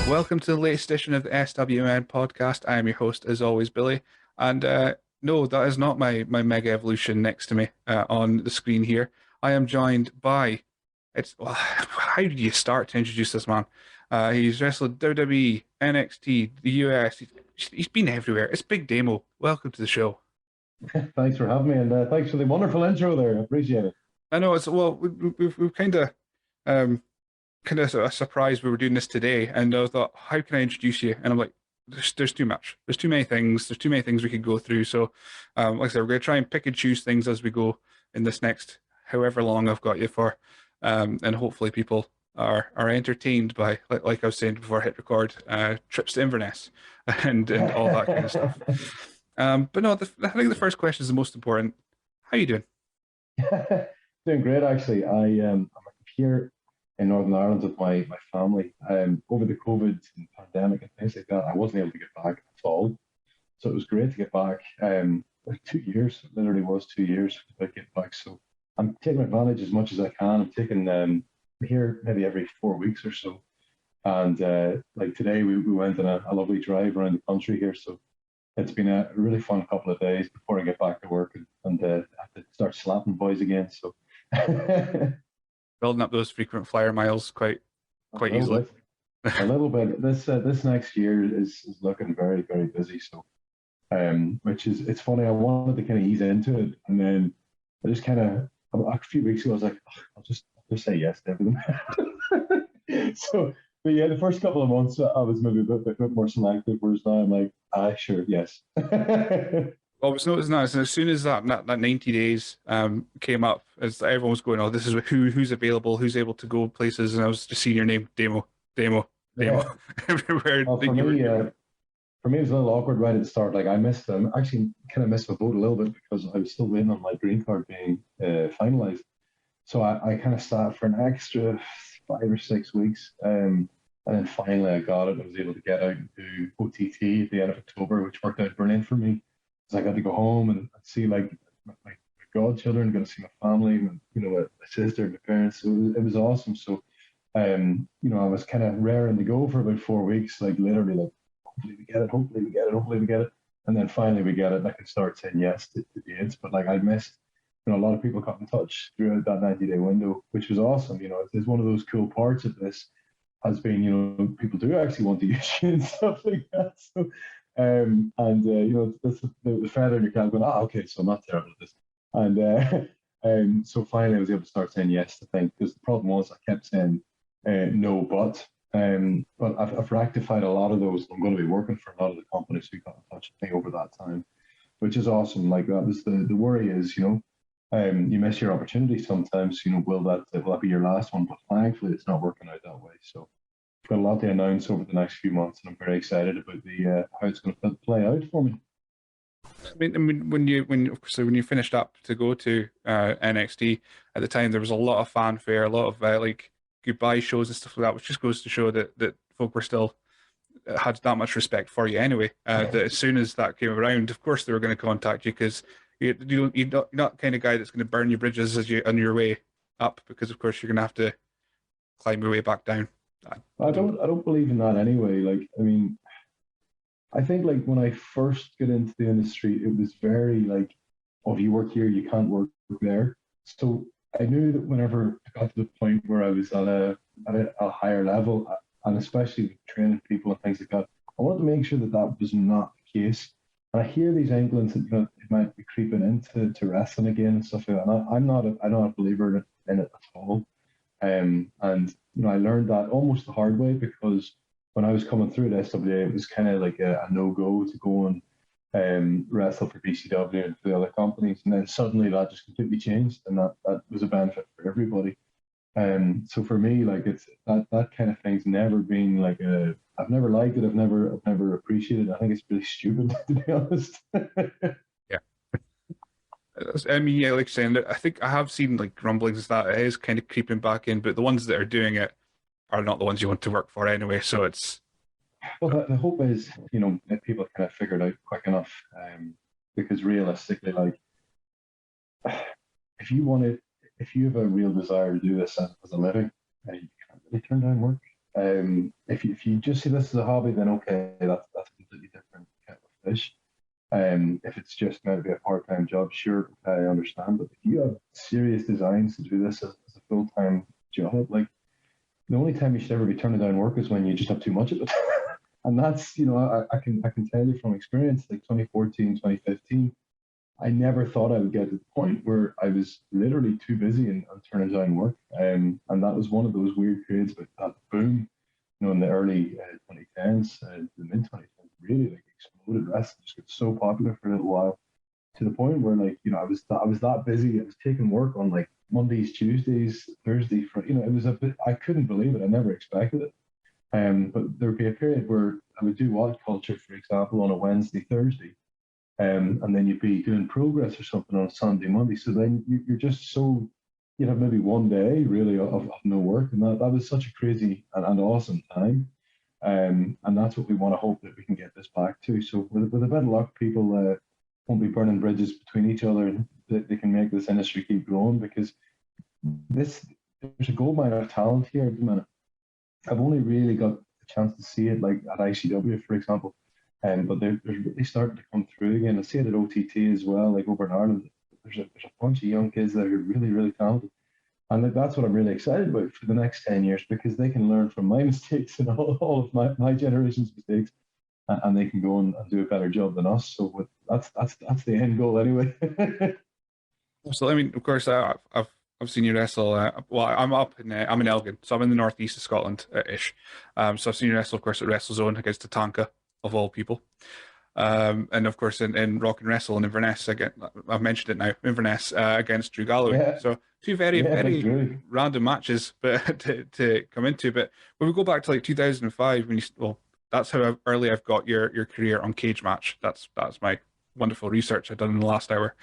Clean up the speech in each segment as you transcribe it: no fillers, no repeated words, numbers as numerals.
Welcome to the latest edition of the SWN podcast. I am your host, as always, Billy. And no, that is not my Mega Evolution next to me on the screen here. I am joined by, well, how do you start to introduce this man? He's wrestled WWE, NXT, the US. He's been everywhere. It's Big Damo. Welcome to the show. Thanks for having me, and thanks for the wonderful intro there. I appreciate it. I know we've kind of sort of surprised we were doing this today, and I thought, how can I introduce you? And I'm like, there's too much. There's too many things. There's too many things we could go through. So, like I said, we're going to try and pick and choose things as we go in this next however long I've got you for, and hopefully people are entertained by, like I was saying before I hit record, trips to Inverness and all that kind of stuff. But no, I think the first question is the most important. How are you doing? Doing great, actually. I'm here in Northern Ireland with my family. Over the COVID and pandemic and things like that, I wasn't able to get back at all. So it was great to get back. Like 2 years, it literally was 2 years to get back. So I'm taking advantage as much as I can. I'm taking here maybe every 4 weeks or so. And like today, we went on a lovely drive around the country here. So it's been a really fun couple of days before I get back to work and have to start slapping boys again. So building up those frequent flyer miles quite easily. A little bit. This next year is looking very, very busy. So which is, it's funny. I wanted to kind of ease into it, and then I just kind of a few weeks ago I was like, oh, I'll just say yes to everything. So, but yeah, the first couple of months I was maybe a bit more selective, whereas now I'm like, sure, yes. Well, I was noticing that as soon as that 90 days came up, as everyone was going, oh, this is who's available, who's able to go places, and I was just seeing your name, Damo, Yeah. everywhere. Well, for me, it was a little awkward right at the start. Like I actually kind of missed my boat a little bit because I was still waiting on my green card being finalized. So I kind of sat for an extra 5 or 6 weeks. And then finally I got it. I was able to get out and do OTT at the end of October, which worked out brilliant for me. Because I got to go home and see like my godchildren, got to see my family, and, my sister, my parents. So it was awesome. So, I was kind of raring to go for about 4 weeks, like literally like, hopefully we get it, hopefully we get it, hopefully we get it. And then finally we get it and I could start saying yes to dates. But like I missed, a lot of people got in touch throughout that 90-day window, which was awesome. It's one of those cool parts of this has been, people do actually want to use you and stuff like that. So, the feather in your cap going, okay, so I'm not terrible at this. And so finally I was able to start saying yes to things, because the problem was I kept saying no, but I've rectified a lot of those. I'm going to be working for a lot of the companies who got in touch with me over that time, which is awesome. Like that was the worry is, you miss your opportunity sometimes. Will that be your last one? But thankfully, it's not working out that way. So got a lot to announce over the next few months, and I'm very excited about the how it's going to play out for me. I mean, when you finished up to go to NXT at the time, there was a lot of fanfare, a lot of like goodbye shows and stuff like that, which just goes to show that folk were still had that much respect for you anyway. That as soon as that came around, of course they were going to contact you, because you're not the kind of guy that's going to burn your bridges as you on your way up, because of course you're going to have to climb your way back down. I don't believe in that anyway. Like, I mean, I think like when I first got into the industry, it was very like, oh, if you work here, you can't work there. So I knew that whenever I got to the point where I was at a higher level, and especially with training people and things like that, I wanted to make sure that was not the case. And I hear these inklings that it might be creeping into wrestling again and stuff like that. And I'm not a believer in it at all. And I learned that almost the hard way, because when I was coming through at SWA, it was kind of like a no-go to go and wrestle for BCW and for the other companies. And then suddenly that just completely changed, and that was a benefit for everybody. So for me, like it's that kind of thing's never been like I've never liked it. I've never appreciated it. I think it's really stupid, to be honest. Yeah. I mean, yeah, like saying that, I think I have seen like rumblings that it is kind of creeping back in, but the ones that are doing it are not the ones you want to work for anyway. So it's well, the hope is that people kind of figure it out quick enough, because realistically, like if you have a real desire to do this as a living, you can't really turn down work. If you just see this as a hobby, then okay, that's a completely different kettle of fish. If it's just meant to be a part-time job, sure, I understand. But if you have serious designs to do this as a full-time job, like the only time you should ever be turning down work is when you just have too much of it. And that's, I can tell you from experience, like 2014, 2015, I never thought I would get to the point where I was literally too busy and turning down work. And that was one of those weird periods with that boom, in the early 2010s, the mid 2010s, really like exploded. Wrestling just got so popular for a little while, to the point where, like, I was that busy. I was taking work on like Mondays, Tuesdays, Thursday. It was a bit. I couldn't believe it. I never expected it. But there would be a period where I would do Wild Culture, for example, on a Wednesday, Thursday, and then you'd be doing Progress or something on a Sunday, Monday. So then you're just so, you'd have maybe one day really of no work, and that was such a crazy and awesome time. And that's what we want to hope that we can get this back to. So with a bit of luck, people won't be burning bridges between each other, and that they can make this industry keep growing, because this there's a gold mine of talent here at the minute. I've only really got a chance to see it like at ICW, for example, but they're really starting to come through again. I see it at OTT as well, like over in Ireland. There's a bunch of young kids that are really, really talented. And like, that's what I'm really excited about for the next 10 years, because they can learn from my mistakes and all of my generation's mistakes, and they can go and do a better job than us. So that's the end goal anyway. So I mean, of course, I've seen you wrestle. Well, I'm in Elgin, so I'm in the northeast of Scotland, ish. So I've seen you wrestle, of course, at WrestleZone against Tatanka, of all people. And of course, in Rock and Wrestle in Inverness again. I've mentioned it now. Inverness against Drew Galloway. Yeah, So two very yeah, big very Drew. random matches, but to come into. But when we go back to like 2005, well, that's how early I've got your career on Cage Match. That's my wonderful research I've done in the last hour.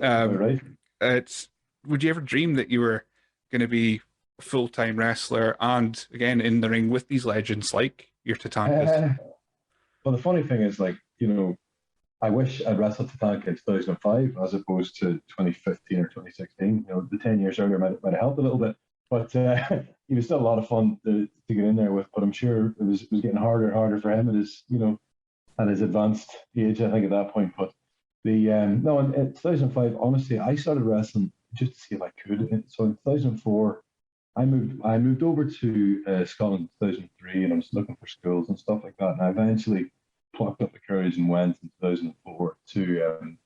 All Um, right. it's would you ever dream that you were going to be a full-time wrestler and again in the ring with these legends like your Tatankas? Uh, well, the funny thing is, like, I wish I'd wrestled Tatanka in 2005 as opposed to 2015 or 2016. The 10 years earlier might have helped a little bit, but he was still a lot of fun to get in there with. But I'm sure it was getting harder and harder for him at his advanced age, I think, at that point. But no, in 2005, honestly, I started wrestling just to see if I could. So in 2004, I moved over to Scotland in 2003, and I was looking for schools and stuff like that. And I eventually plucked up the courage and went in 2004 to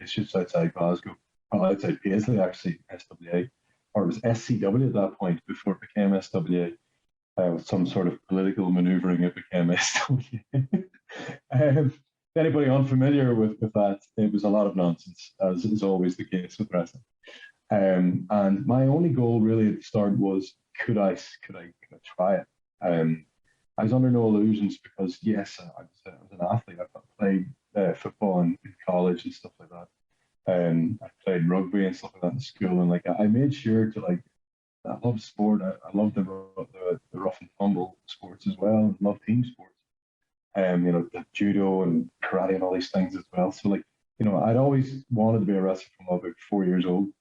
it's just outside Glasgow, well, outside Paisley actually, SWA, or it was SCW at that point before it became SWA. With some sort of political manoeuvring, it became SWA. Anybody unfamiliar with that, it was a lot of nonsense, as is always the case with wrestling. And my only goal really at the start was, could I try it? I was under no illusions, because yes, I was an athlete. I played football in college and stuff like that. I played rugby and stuff like that in school, and like I made sure to, like, I love sport. I love the rough and tumble sports as well. I love team sports. The judo and karate and all these things as well. So, like, I'd always wanted to be a wrestler from about 4 years old,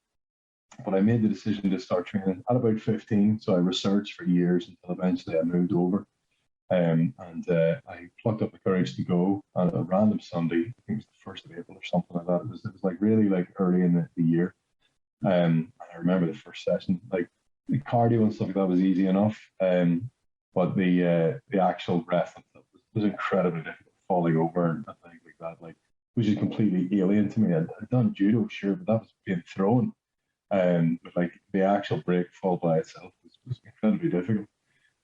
but I made the decision to start training at about 15. So I researched for years until eventually I moved over. And I plucked up the courage to go on a random Sunday. I think it was the 1st of April or something like that. It was like really like early in the year. And I remember the first session, like the cardio and stuff like that was easy enough. But the actual wrestling stuff was incredibly difficult, falling over and things like that. Like, which is completely alien to me. I'd done judo, sure, but that was being thrown. But like the actual break fall by itself was incredibly difficult.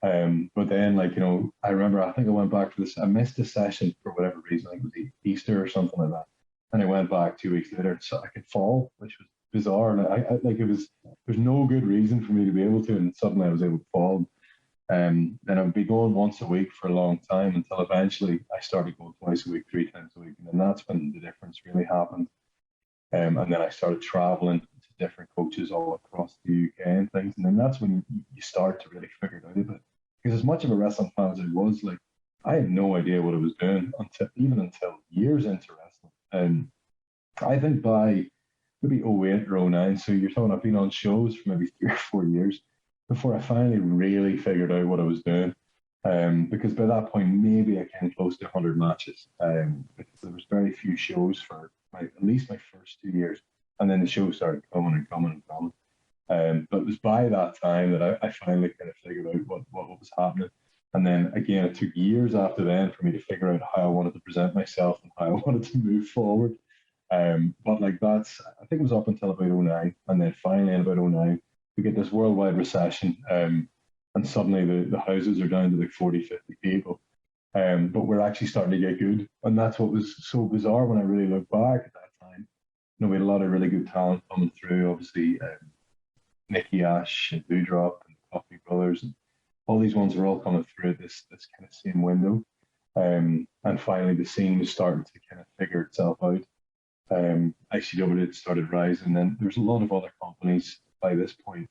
But then, like, I remember, I think I went back for this. I missed a session for whatever reason. I think it was Easter or something like that. And I went back 2 weeks later, so I could fall, which was bizarre. And I like, there's no good reason for me to be able to, and suddenly I was able to fall. Then I would be going once a week for a long time, until eventually I started going twice a week, 3 times a week, and then that's when the difference really happened. And then I started traveling to different coaches all across the UK and things. And then that's when you start to really figure it out a bit. Because as much of a wrestling fan as I was, like, I had no idea what I was doing until years into wrestling. And I think by maybe '08 or '09, so you're talking, I've been on shows for maybe 3 or 4 years before I finally really figured out what I was doing. Because by that point, maybe I came close to 100 matches. Because there was very few shows for at least my first 2 years, and then the shows started coming and coming and coming. But it was by that time that I finally kind of figured out what was happening. And then again, it took years after then for me to figure out how I wanted to present myself and how I wanted to move forward. But like that's, I think it was up until about '09. And then finally in about '09, we get this worldwide recession. And suddenly the houses are down to like 40, 50 people. But we're actually starting to get good. And that's what was so bizarre when I really look back at that time. You know, we had a lot of really good talent coming through, obviously. Nicky Ash and Doudrop and Coffee Brothers, and all these ones are all coming through this kind of same window. And finally, the scene was starting to kind of figure itself out. ICW had started rising, and there's a lot of other companies by this point.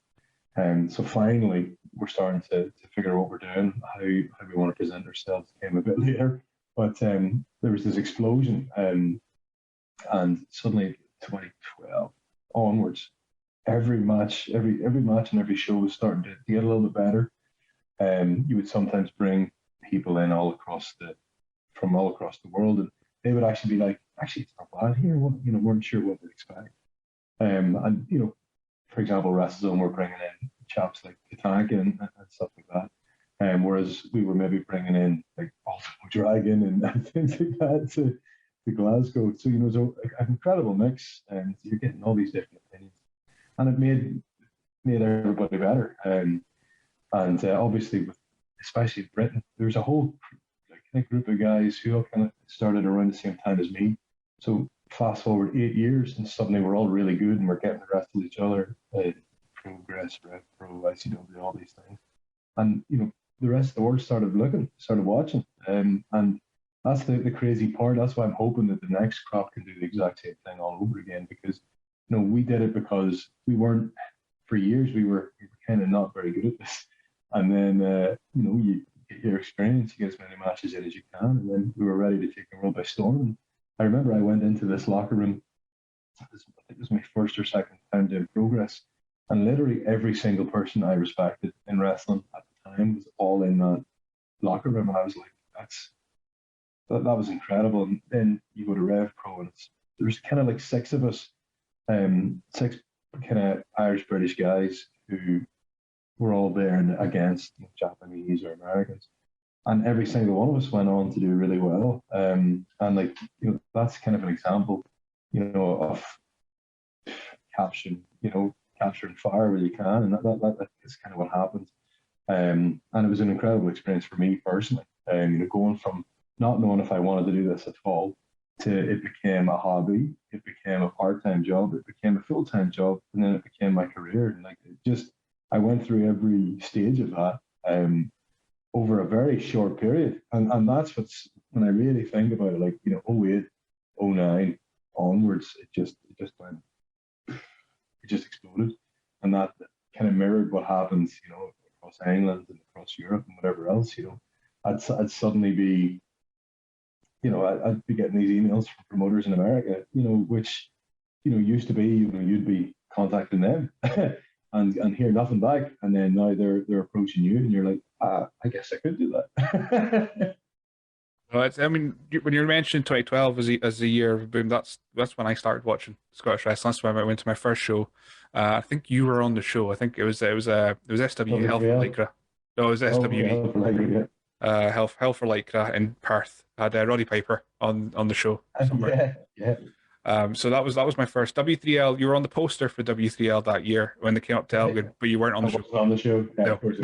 So finally, we're starting to figure out what we're doing, how we want to present ourselves. Came a bit later, but there was this explosion, and suddenly 2012 onwards, every match and every show was starting to get a little bit better. You would sometimes bring people in from all across the world, and they would actually be like, actually, it's not bad here. Weren't sure what to expect. And for example, WrestleZone were bringing in chaps like Tatanka and stuff like that. Whereas we were maybe bringing in like Ultimo Dragon and things like that to Glasgow. So, it was an incredible mix, and you're getting all these different opinions. And it made everybody better. And obviously, especially Britain, there's a whole group of guys who all kind of started around the same time as me. So fast forward 8 years, and suddenly we're all really good, and we're getting the rest of each other. Progress, Rev Pro, ICW, all these things. And the rest of the world started watching. And that's the crazy part. That's why I'm hoping that the next crop can do the exact same thing all over again, because we did it because we weren't, for years, we were kind of not very good at this. And then, you get your experience, you get as many matches in as you can, and then we were ready to take the world by storm. And I remember I went into this locker room, I think it was my first or second time doing Progress, and literally every single person I respected in wrestling at the time was all in that locker room. And I was like, that was incredible. And then you go to Rev Pro, and there's kind of like six of us, six kind of Irish British guys who were all there and against Japanese or Americans, and every single one of us went on to do really well. And that's kind of an example, of capturing fire where you can, and that is kind of what happened. And it was an incredible experience for me personally. Going from not knowing if I wanted to do this at all to it became a hobby, it became a part-time job, it became a full-time job, and then it became my career. And I went through every stage of that over a very short period. And that's when I really think about it, 08, 09 onwards, it just exploded. And that kind of mirrored what happens, across England and across Europe and whatever else. I'd suddenly be, I'd be getting these emails from promoters in America, which, used to be, you'd be contacting them and hear nothing back. And then now they're approaching you, and you're like, I guess I could do that. Well, when you mentioned 2012 as the year of boom, that's when I started watching Scottish wrestling. That's when I went to my first show. I think you were on the show. I think it was SW Hell for Lycra. No, it was SWE. Hell for Lycra in Perth. I had Roddy Piper on the show somewhere. Yeah. So that was my first W3L. You were on the poster for W3L that year when they came up to Elgin, but you weren't on the show. On the show, yeah, no. Of course.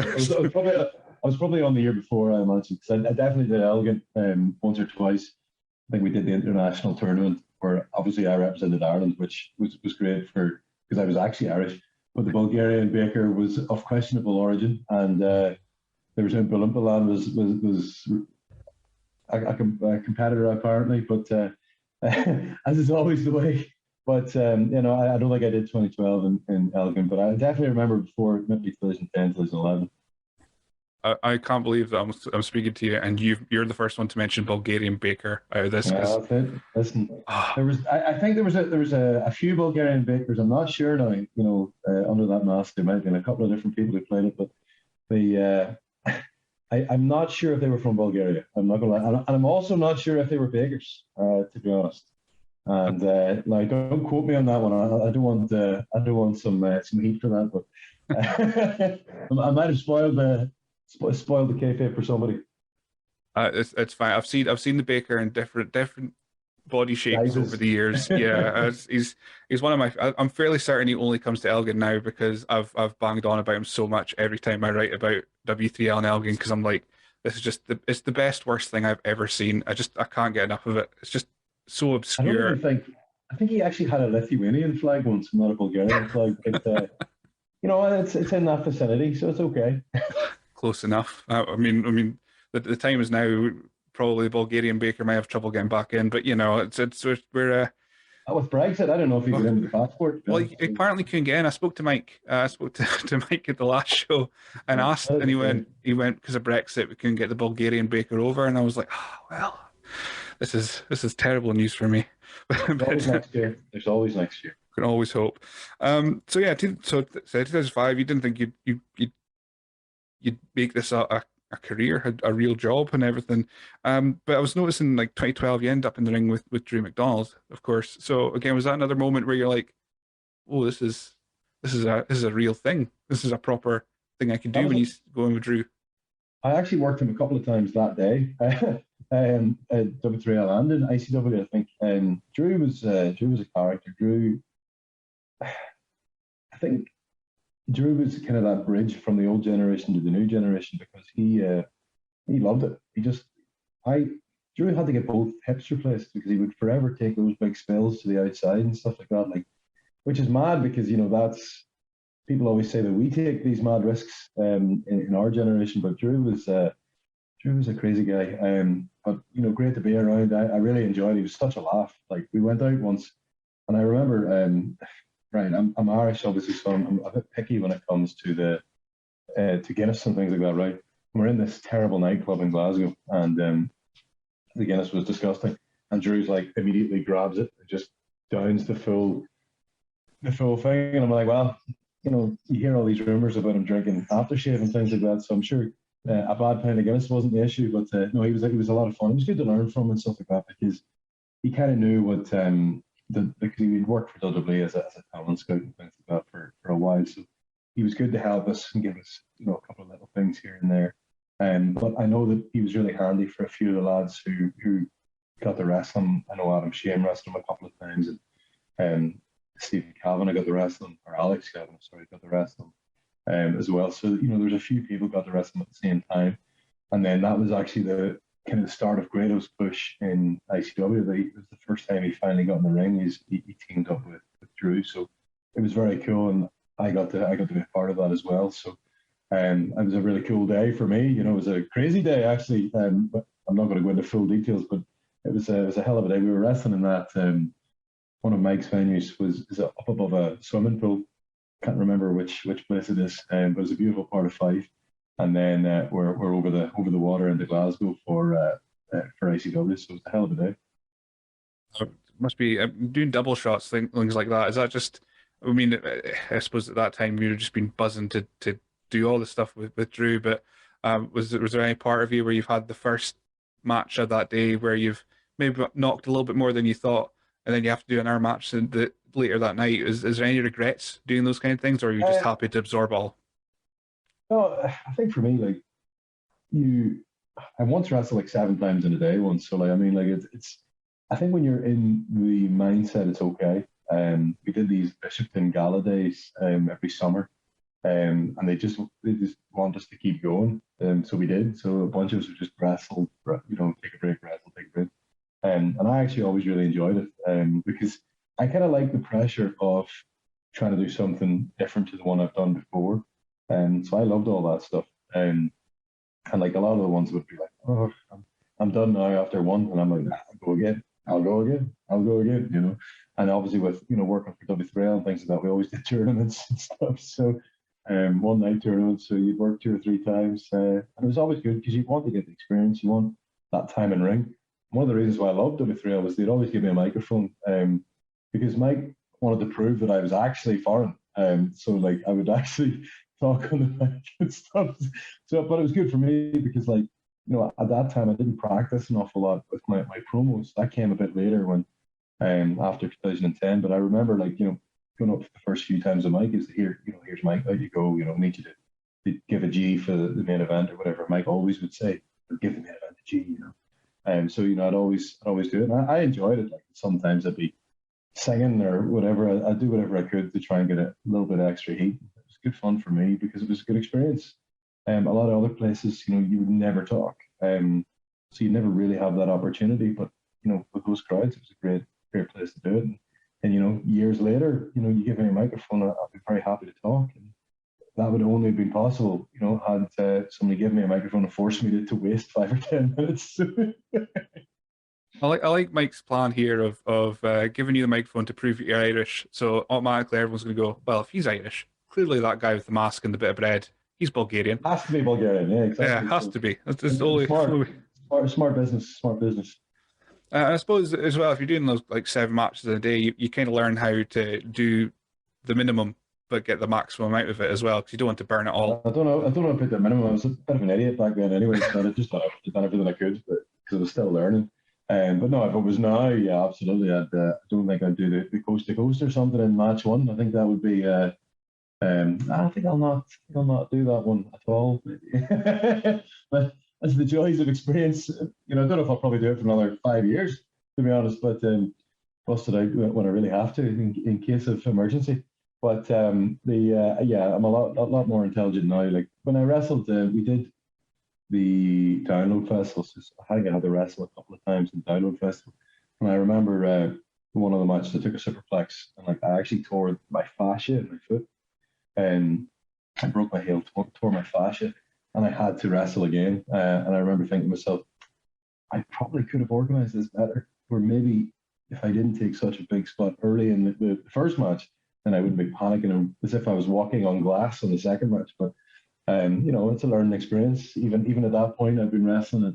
I was probably on the year before I mentioned, because I definitely did Elgin once or twice. I think we did the international tournament where obviously I represented Ireland, which was great because I was actually Irish, but the Bulgarian baker was of questionable origin, and there was in Belimbaland was a competitor apparently, but as is always the way. But I don't think I did 2012 in Elgin, but I definitely remember before, maybe 2010, 2011. I can't believe that I'm speaking to you, and you're the first one to mention Bulgarian baker out of this. Yeah, that's it. Listen, I think there was a few Bulgarian bakers. I'm not sure now. Under that mask, there might have been a couple of different people who played it, but I'm not sure if they were from Bulgaria. I'm not gonna lie, and I'm also not sure if they were bakers, to be honest. And like, don't quote me on that one. I don't want some heat for that, but I might have spoiled the kayfabe for somebody. It's fine. I've seen the baker in different body shapes over Guises. the years. Yeah, he's one of my. I'm fairly certain he only comes to Elgin now because I've banged on about him so much every time I write about W3L and Elgin because I'm like, this is just it's the best worst thing I've ever seen. I can't get enough of it. It's just so I don't even obscure. think. I think he actually had a Lithuanian flag once, not a Bulgarian flag. But you know, it's in that vicinity, so it's okay. Close enough. I mean, the time is now. Probably the Bulgarian baker might have trouble getting back in, but it's we're With Brexit, I don't know if he oh, get in with the passport. To be well, honest. he apparently couldn't get in. I spoke to Mike. I spoke to Mike at the last show and asked, That and is he funny. went because of Brexit, we couldn't get the Bulgarian baker over, and I was like, oh, well, this is terrible news for me, There's always but next year. There's always next year. can always hope. So yeah, so 2005, you didn't think you'd make this a career, a real job, and everything. But I was noticing like 2012, you end up in the ring with Drew McDonald, of course. So again, was that another moment where you're like, oh, this is a real thing. This is a proper thing I can That do was when a, he's going with Drew. I actually worked him a couple of times that day. At W3L and in ICW, I think. Drew was a character. I think Drew was kind of that bridge from the old generation to the new generation because he loved it. I Drew had to get both hips replaced because he would forever take those big spills to the outside and stuff like that. Like, which is mad because that's people always say that we take these mad risks in our generation, but Drew was a crazy guy. But great to be around. I really enjoyed it. He was such a laugh. Like we went out once, and I remember, right, I'm Irish obviously, so I'm a bit picky when it comes to to Guinness and things like that, right? And we're in this terrible nightclub in Glasgow, and the Guinness was disgusting. And Drew's like immediately grabs it, and just downs the full thing, and I'm like, well, you hear all these rumors about him drinking aftershave and things like that, so I'm sure a bad pint of Guinness wasn't the issue, but no, he was a lot of fun. It was good to learn from and stuff like that because he kind of knew what because he'd worked for WWE as a talent scout and things like that for a while, so he was good to help us and give us a couple of little things here and there. But I know that he was really handy for a few of the lads who got to wrestle him. I know Adam Shane wrestled him a couple of times, and Stephen Kavanagh got the wrestling, or Alex Kavanagh, sorry, got the wrestling as well. So there's a few people got the wrestling at the same time, and then that was actually the kind of the start of Grado's push in ICW. It was the first time he finally got in the ring. He teamed up with Drew, so it was very cool, and I got to be a part of that as well. So it was a really cool day for me. It was a crazy day actually. But I'm not going to go into full details, but it was a hell of a day. We were wrestling in that. One of Mike's venues is up above a swimming pool. Can't remember which place it is, but it was a beautiful part of Fife. And then we're over the water into Glasgow for ICW, so it was a hell of a day. Must be doing double shots, things like that. Is that just? I mean, I suppose at that time you were just been buzzing to do all the stuff with Drew, but was there any part of you where you've had the first match of that day where you've maybe knocked a little bit more than you thought, and then you have to do another match later that night? Is there any regrets doing those kind of things, or are you just happy to absorb all? No, I think for me, like I once wrestled like 7 times in a day once. So like, I mean, like it's. I think when you're in the mindset, it's okay. We did these Bishopton Gala days every summer, and they just want us to keep going. So we did. So a bunch of us would just wrestle, take a break, wrestle, take a break. And I actually always really enjoyed it because I kind of like the pressure of trying to do something different to the one I've done before. So I loved all that stuff. And like a lot of the ones would be like, oh, I'm done now after one. And I'm like, nah, I'll go again. I'll go again. I'll go again, And obviously with, working for W3L and things like that, we always did tournaments and stuff. So one night tournaments, so you'd work 2 or 3 times. And it was always good because you want to get the experience. You want that time in ring. One of the reasons why I loved W3L was they'd always give me a microphone because Mike wanted to prove that I was actually foreign. So like I would actually talk on the mic and stuff. So, but it was good for me because, like, at that time I didn't practice an awful lot with my promos. That came a bit later when, after 2010. But I remember, like, going up for the first few times the mic is here, here's Mike, out you go, need you to give a G for the main event or whatever. Mike always would say, give the main event a G, So, I'd always do it. And I enjoyed it. Like, sometimes I'd be singing or whatever. I'd do whatever I could to try and get a little bit of extra heat. It was good fun for me because it was a good experience. A lot of other places, you would never talk. So you never really have that opportunity. But, with those crowds, it was a great place to do it. And years later, you give me a microphone, I'll be very happy to talk. And that would only have been possible, had somebody given me a microphone and forced me to waste 5 or 10 minutes. I like Mike's plan here of giving you the microphone to prove that you're Irish. So automatically everyone's going to go, well, if he's Irish, clearly that guy with the mask and the bit of bread, he's Bulgarian. Has to be Bulgarian, yeah, exactly. Yeah, has to be. That's only smart business. I suppose as well, if you're doing those like 7 matches in a day, you kind of learn how to do the minimum but get the maximum out of it as well, because you don't want to burn it all. I don't know if I put the minimum. I was a bit of an idiot back then anyway, so I just thought I'd done everything I could, but because I was still learning. But no, if it was now, yeah, absolutely. I don't think I'd do the coast to coast or something in match 1. I think that would be. I think I'll not do that one at all. But that's the joys of experience. I don't know if I'll probably do it for another 5 years, to be honest. But bust it out when I really have to, in case of emergency. But I'm a lot more intelligent now. Like when I wrestled, we did the Download Festival. So I think I had to wrestle a couple of times in Download Festival. And I remember one of the matches I took a superplex, and like I actually tore my fascia in my foot, and I broke my heel, tore my fascia, and I had to wrestle again. And I remember thinking to myself, I probably could have organized this better, or maybe if I didn't take such a big spot early in the first match, then I wouldn't be panicking as if I was walking on glass on the second match. But it's a learning experience. Even at that point, I've been wrestling at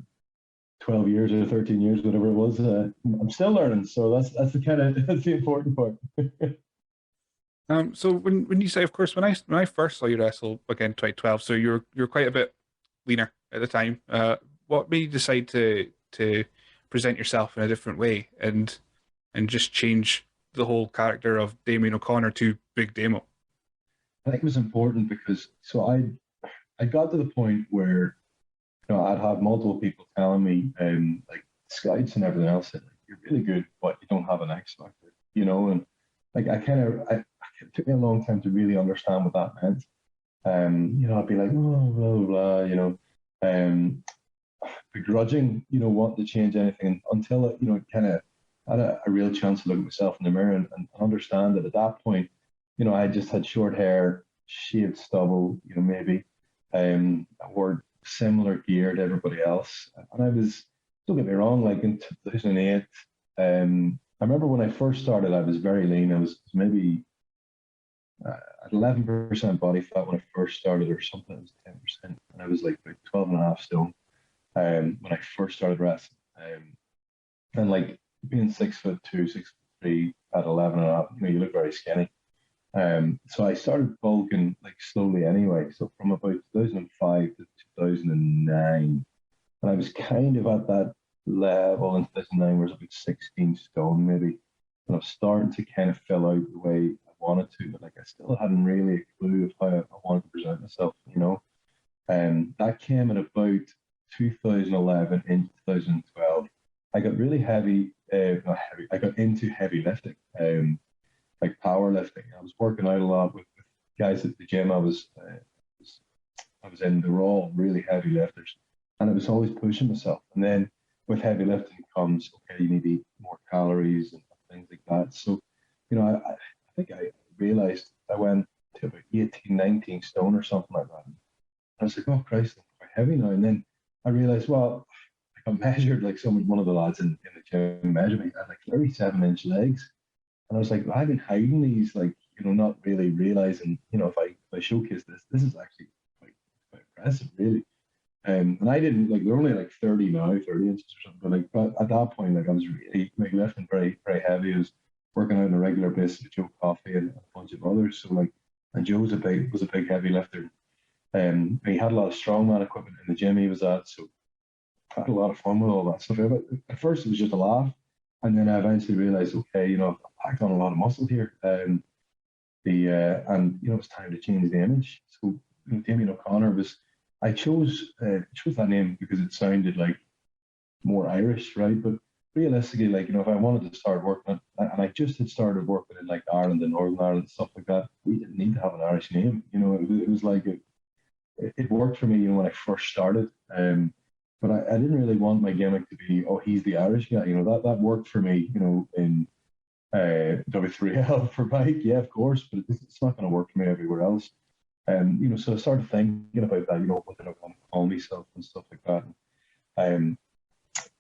12 years or 13 years, whatever it was. I'm still learning, so that's that's the important part. So when you say, of course, when I first saw you wrestle again 2012, so you're quite a bit leaner at the time. What made you decide to present yourself in a different way and just change the whole character of Damien O'Connor to Big Damo? I think it was important because I got to the point where I'd have multiple people telling me like scouts and everything else that like, you're really good, but you don't have an X factor, and like it took me a long time to really understand what that meant. I'd be like, oh, blah, blah, blah, begrudging, wanting to change anything until it, kind of had a real chance to look at myself in the mirror and understand that at that point, I just had short hair, shaved stubble, maybe, I wore similar gear to everybody else. And I was, don't get me wrong, like in 2008, I remember when I first started, I was very lean. I was maybe at 11% body fat when I first started, or something. It was 10%, and I was like 12 and a half stone when I first started wrestling. And like being 6'2", 6'3" at 11 and a half, you look very skinny. So I started bulking like slowly anyway. So from about 2005 to 2009, and I was kind of at that level in 2009, where I was about 16 stone maybe, and I was starting to kind of fill out the way I wanted to, but like I still hadn't really a clue of how I wanted to present myself, And that came at about 2011 into 2012. I got really heavy, not heavy. I got into heavy lifting, like powerlifting. I was working out a lot with guys at the gym I was in. They were all really heavy lifters, and I was always pushing myself. And then with heavy lifting comes, okay, you need to eat more calories and things like that. So, I think I realized I went to about 18, 19 stone or something like that. And I was like, oh Christ, I'm quite heavy now. And then I realized, well, I measured, like one of the lads in the gym measured me. I had like 37-inch legs. And I was like, I've been hiding these, like, not really realizing, if I showcase this is actually quite impressive, really. And I didn't, like, they're only like 30 now, 30 inches or something. But at that point, like, I was really like lifting very, very heavy. I was working out on a regular basis with Joe Coffey and a bunch of others. So, like, and Joe was a big heavy lifter. He had a lot of strongman equipment in the gym he was at, so I had a lot of fun with all that stuff. But at first, it was just a laugh, and then I eventually realized, okay, I've packed on a lot of muscle here, and it's time to change the image. So Damien O'Connor was, I chose that name because it sounded like more Irish, right? But realistically, like, if I wanted to start working, and I just had started working in like Ireland and Northern Ireland and stuff like that, we didn't need to have an Irish name. It was like it worked for me, when I first started. But I didn't really want my gimmick to be, oh, he's the Irish guy. That worked for me, in W3L for bike, yeah, of course, but it's not going to work for me everywhere else. So I started thinking about that, what did I want to call myself and stuff like that.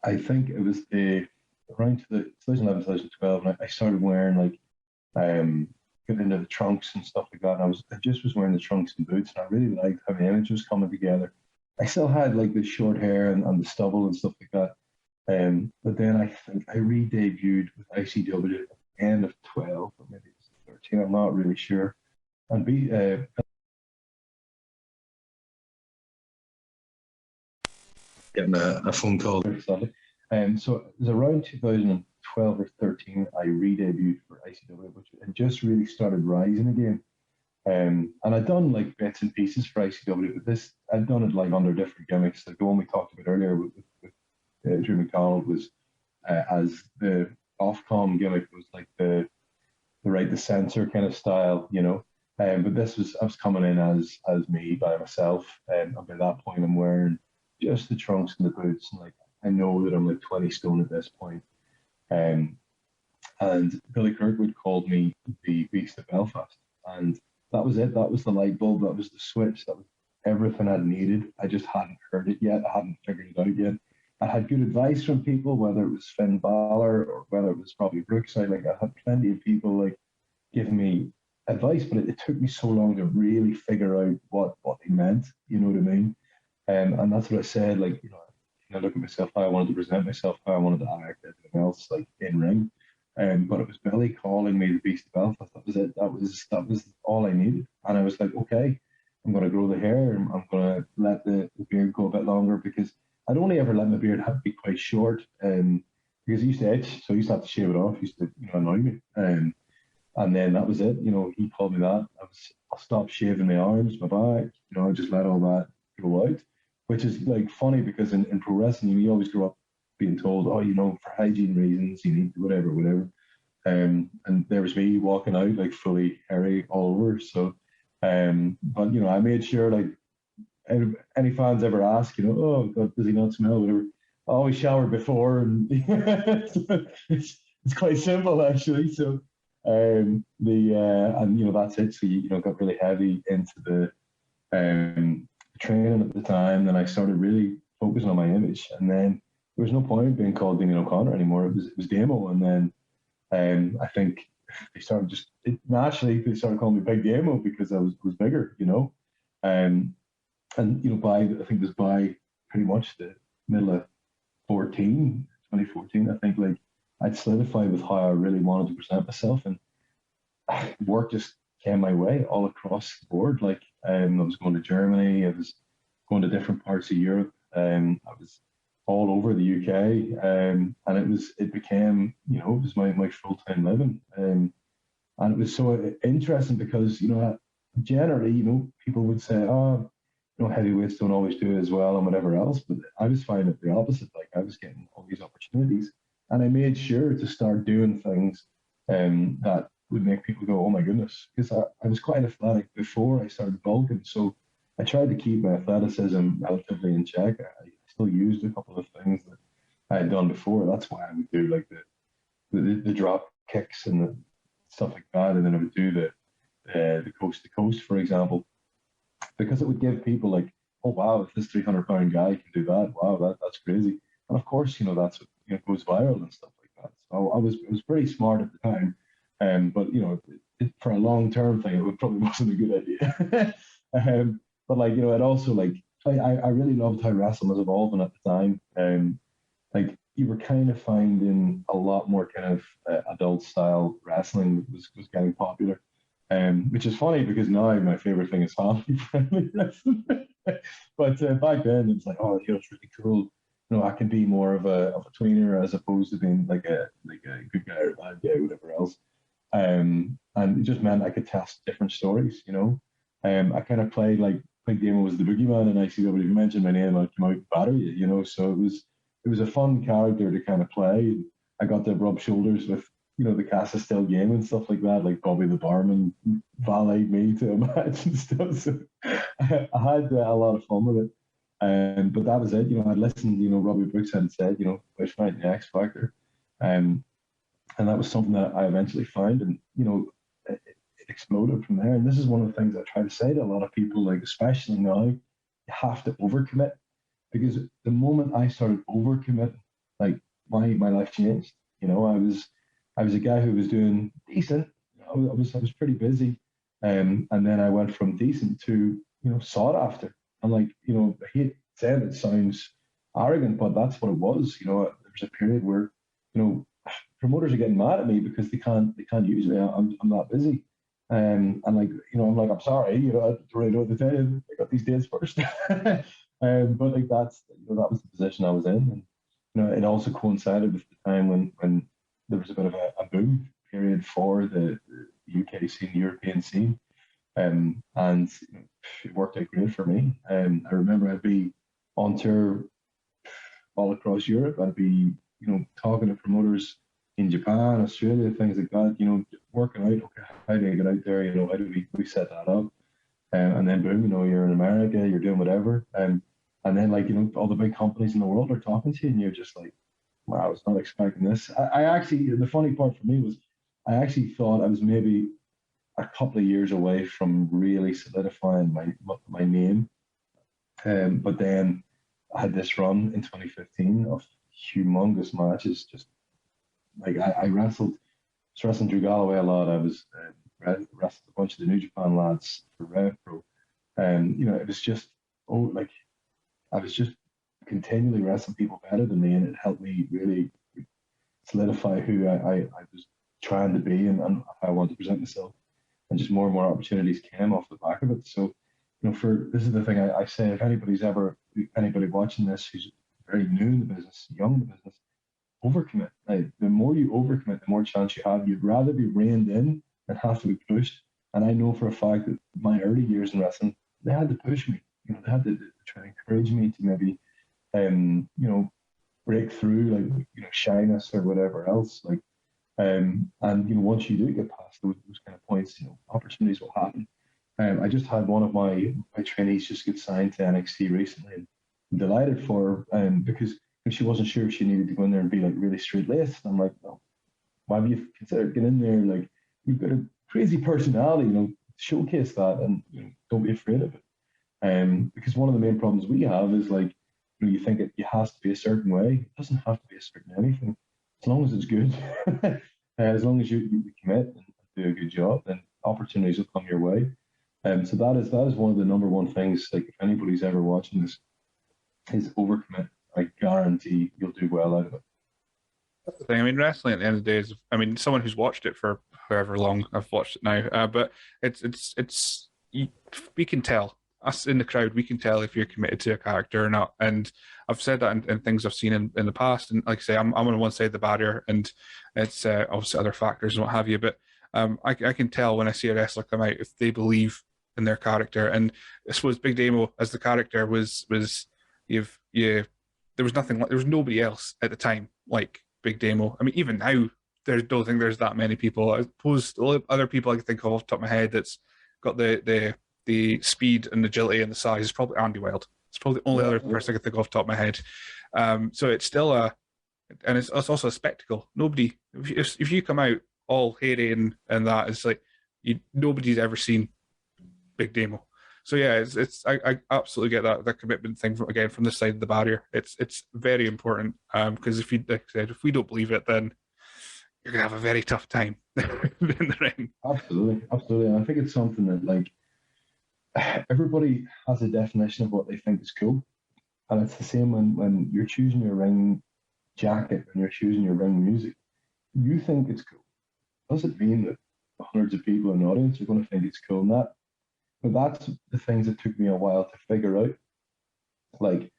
I think it was around the 2011, 2012, and I started wearing like getting into the trunks and stuff like that. And I just was wearing the trunks and boots, and I really liked how the image was coming together. I still had like the short hair and the stubble and stuff like that. But then I think I re-debuted with ICW at the end of 12, or maybe it was 13. I'm not really sure. And getting a phone call. So it was around 2012 or 13, I re-debuted for ICW, which had just really started rising again. And I'd done like bits and pieces for ICW, but this, I'd done it like under different gimmicks. Like the one we talked about earlier with Drew McDonald was as the Ofcom gimmick was like the censor kind of style. But I was coming in as me by myself, and by that point I'm wearing just the trunks and the boots, and like I know that I'm like 20 stone at this point. And Billy Kirkwood called me the Beast of Belfast, and that was it. That was the light bulb. That was the switch. That was everything I'd needed. I just hadn't heard it yet. I hadn't figured it out yet. I had good advice from people, whether it was Finn Balor or whether it was probably Brookside. Like I had plenty of people like giving me advice, but it took me so long to really figure out what they meant. You know what I mean? And that's what I said. Like, I look at myself, how I wanted to present myself, how I wanted to act, everything else, like in ring. But it was Billy calling me the Beast of Belfast. That was it. That was all I needed. And I was like, okay, I'm going to grow the hair. And I'm going to let the beard go a bit longer, because I'd only ever let my beard be quite short. Because it used to itch, so I used to have to shave it off. It used to annoy me. And then that was it. He called me that. I stopped shaving my arms, my back. I just let all that go out, which is like funny because in pro wrestling, you always grow up being told, oh, for hygiene reasons, you need whatever, whatever. And there was me walking out like fully hairy all over. So, but I made sure, like, any fans ever ask, oh God, does he not smell, whatever. I always shower before, and it's quite simple actually. So, and that's it. So got really heavy into the training at the time. Then I started really focusing on my image, and then there was no point being called Damien O'Connor anymore. It was Damo, and then I think they started naturally they started calling me Big Damo because I was bigger, and by I think it was by pretty much the middle of 2014, I think, like I'd solidified with how I really wanted to present myself, and work just came my way all across the board. Like I was going to Germany, I was going to different parts of Europe, I was all over the UK, and it became, it was my full-time living, and it was so interesting because generally people would say, oh, heavyweights don't always do it as well and whatever else, but I was finding it the opposite. Like I was getting all these opportunities, and I made sure to start doing things that would make people go, oh my goodness, because I was quite athletic before I started bulking, so I tried to keep my athleticism relatively in check. I still used a couple of things that I had done before. That's why I would do like the drop kicks and the stuff like that, and then I would do the coast to coast, for example, because it would give people like, oh wow, if this 300-pound guy can do that, wow, that's crazy. And of course, that's what goes viral and stuff like that. So I was pretty smart at the time, but for a long term thing, it probably wasn't a good idea. But like it also like I really loved how wrestling was evolving at the time. Like you were kind of finding a lot more kind of adult style wrestling was getting popular. which is funny because now my favorite thing is family friendly wrestling. But back then it's like, oh, you know, it's really cool. You know, I can be more of a tweener as opposed to being like a good guy or a bad guy, whatever else. And it just meant I could test different stories. You know, I kind of played like Big Damo was the boogeyman in ICW. If you mentioned my name, I'd come out and batter you. You know, so it was a fun character to kind of play. I got to rub shoulders with, you know, the Casa still game and stuff like that. Like Bobby the barman valeted me to a match and stuff. So I had a lot of fun with it. But that was it. You know, I'd listened. You know, Robbie Brooks had said, you know, about fighting the X Factor, um, and that was something that I eventually found, and you know, it exploded from there. And this is one of the things I try to say to a lot of people, like especially now, you have to overcommit because the moment I started overcommitting, like my life changed. You know, I was a guy who was doing decent. I was pretty busy, and then I went from decent to, you know, sought after. And like, you know, I hate saying it sounds arrogant, but that's what it was. You know, there was a period where, you know, promoters are getting mad at me because they can't use me. I'm not busy. And like, you know, I'm like, I'm sorry, you know, I don't really know what to tell you. I got these dates first. But like that's, you know, that was the position I was in. And you know, it also coincided with the time when there was a bit of a boom period for the UK scene, the European scene. And you know, it worked out great for me. I remember I'd be on tour all across Europe. I'd be, you know, talking to promoters in Japan, Australia, things like that. You know, working out. Okay, how do I get out there? You know, how do we set that up? And then boom, you know, you're in America, you're doing whatever. And then like, you know, all the big companies in the world are talking to you, and you're just like, wow, I was not expecting this. I actually, the funny part for me was, I actually thought I was maybe a couple of years away from really solidifying my name. But then I had this run in 2015 of humongous matches. Just like I wrestled, was wrestling Drew Galloway a lot. I was wrestled a bunch of the New Japan lads for Rev Pro. And you know, it was just, oh, like I was just continually wrestling people better than me, and it helped me really solidify who I was trying to be, and how I wanted to present myself. And just more and more opportunities came off the back of it. So, you know, this is the thing I say, if anybody watching this who's very new in the business, young in the business, overcommit. Like, the more you overcommit, the more chance you have. You'd rather be reined in than have to be pushed. And I know for a fact that my early years in wrestling, they had to push me. You know, they had to try to encourage me to maybe, you know, break through, like, you know, shyness or whatever else. Like, and you know, once you do get past those kind of points, you know, opportunities will happen. I just had one of my trainees just get signed to NXT recently, and I'm delighted for her, because she wasn't sure if she needed to go in there and be like really straight laced. I'm like, no, why have you considered getting in there? Like, you've got a crazy personality, you know, showcase that, and you know, don't be afraid of it. Because one of the main problems we have is like, you know, you think it has to be a certain way. It doesn't have to be a certain anything, as long as it's good. As long as you commit and do a good job, then opportunities will come your way. So that is one of the number one things. Like, if anybody's ever watching this, is overcommit. I guarantee you'll do well out of it. That's the thing. I mean, wrestling at the end of the day is, I mean, someone who's watched it for however long I've watched it now, but we can tell. Us in the crowd, we can tell if you're committed to a character or not. And I've said that in things I've seen in the past. And like I say, I'm on one side of the barrier, and it's obviously other factors and what have you. But I can tell when I see a wrestler come out if they believe in their character. And I suppose Big Damo as the character was there was nothing like, there was nobody else at the time like Big Damo. I mean, even now, don't think there's that many people. I suppose the only other people I can think of off the top of my head that's got the speed and agility and the size is probably Andy Wild. It's probably the only other person I can think of off the top of my head. So it's still and it's also a spectacle. Nobody, if you come out all hairy and that, it's like nobody's ever seen Big Damo. So yeah, I absolutely get that commitment thing from this side of the barrier. It's very important, because if you, like I said, if we don't believe it, then you're gonna have a very tough time in the ring. Absolutely, absolutely. And I think it's something that, like, everybody has a definition of what they think is cool, and it's the same when you're choosing your ring jacket, when you're choosing your ring music. You think it's cool doesn't mean that hundreds of people in the audience are going to think it's cool. And that, but that's the things that took me a while to figure out. Like,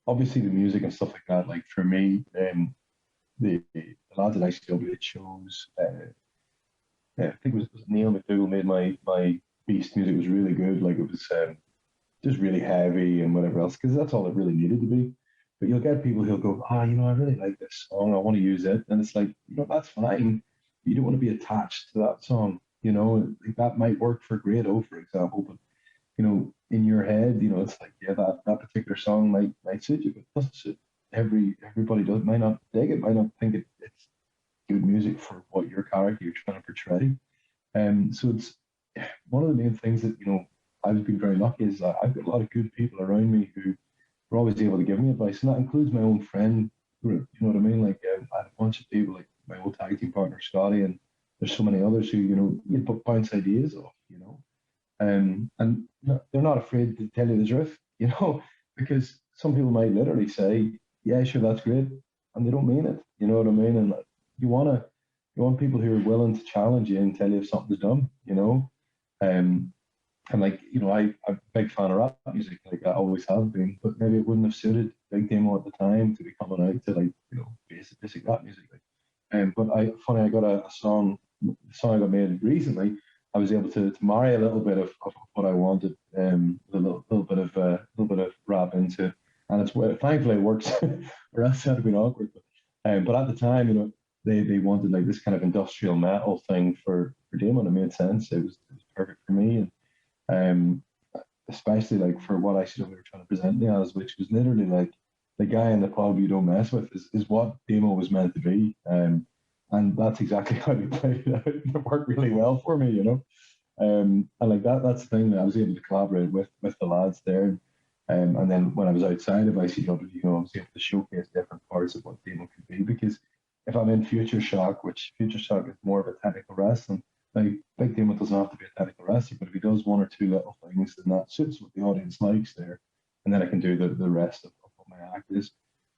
obviously the music and stuff like that. Like for me, the lads at ICW chose. Yeah, I think it was Neil McDougall made my Beast music was really good. Like it was just really heavy and whatever else, because that's all it really needed to be. But you'll get people who'll go, I really like this song. I want to use it, and it's like, that's fine. You don't want to be attached to that song. Like that might work for Grado, for example, but in your head, it's like, yeah, that particular song might suit you, but it doesn't suit everybody. Might not dig it, might not think it's good music for what your character you're trying to portray. So it's one of the main things that I've been very lucky is that I've got a lot of good people around me who are always able to give me advice, and that includes my own friend group. You know what I mean? Like I had a bunch of people, like my old tag team partner Scotty, and there's so many others who you bounce ideas off. And they're not afraid to tell you the truth. Because some people might literally say, "Yeah, sure, that's great," and they don't mean it. You know what I mean? And you want people who are willing to challenge you and tell you if something's dumb. Um, and like, I'm a big fan of rap music, like I always have been, but maybe it wouldn't have suited Big Damo at the time to be coming out to like, basic rap music. Like, but I got a song, the song I got made recently. I was able to marry a little bit of what I wanted, with a little bit of rap into, and thankfully it works, or else that'd have been awkward. But at the time, they wanted like this kind of industrial metal thing for Damo, and it made sense. It was perfect for me, and um, especially like for what I we were trying to present me as, which was literally like the guy in the pub you don't mess with is what Damo was meant to be. And that's exactly how we played it out. It worked really well for me. And like that's the thing that I was able to collaborate with the lads there. And then when I was outside of ICW, I was able to showcase different parts of what Damo could be. Because if I'm in Future Shock, which Future Shock is more of a technical wrestling, like Big Damo doesn't have to be a technical wrestler, but if he does one or two little things, then that suits what the audience likes there. And then I can do the rest of what my act is.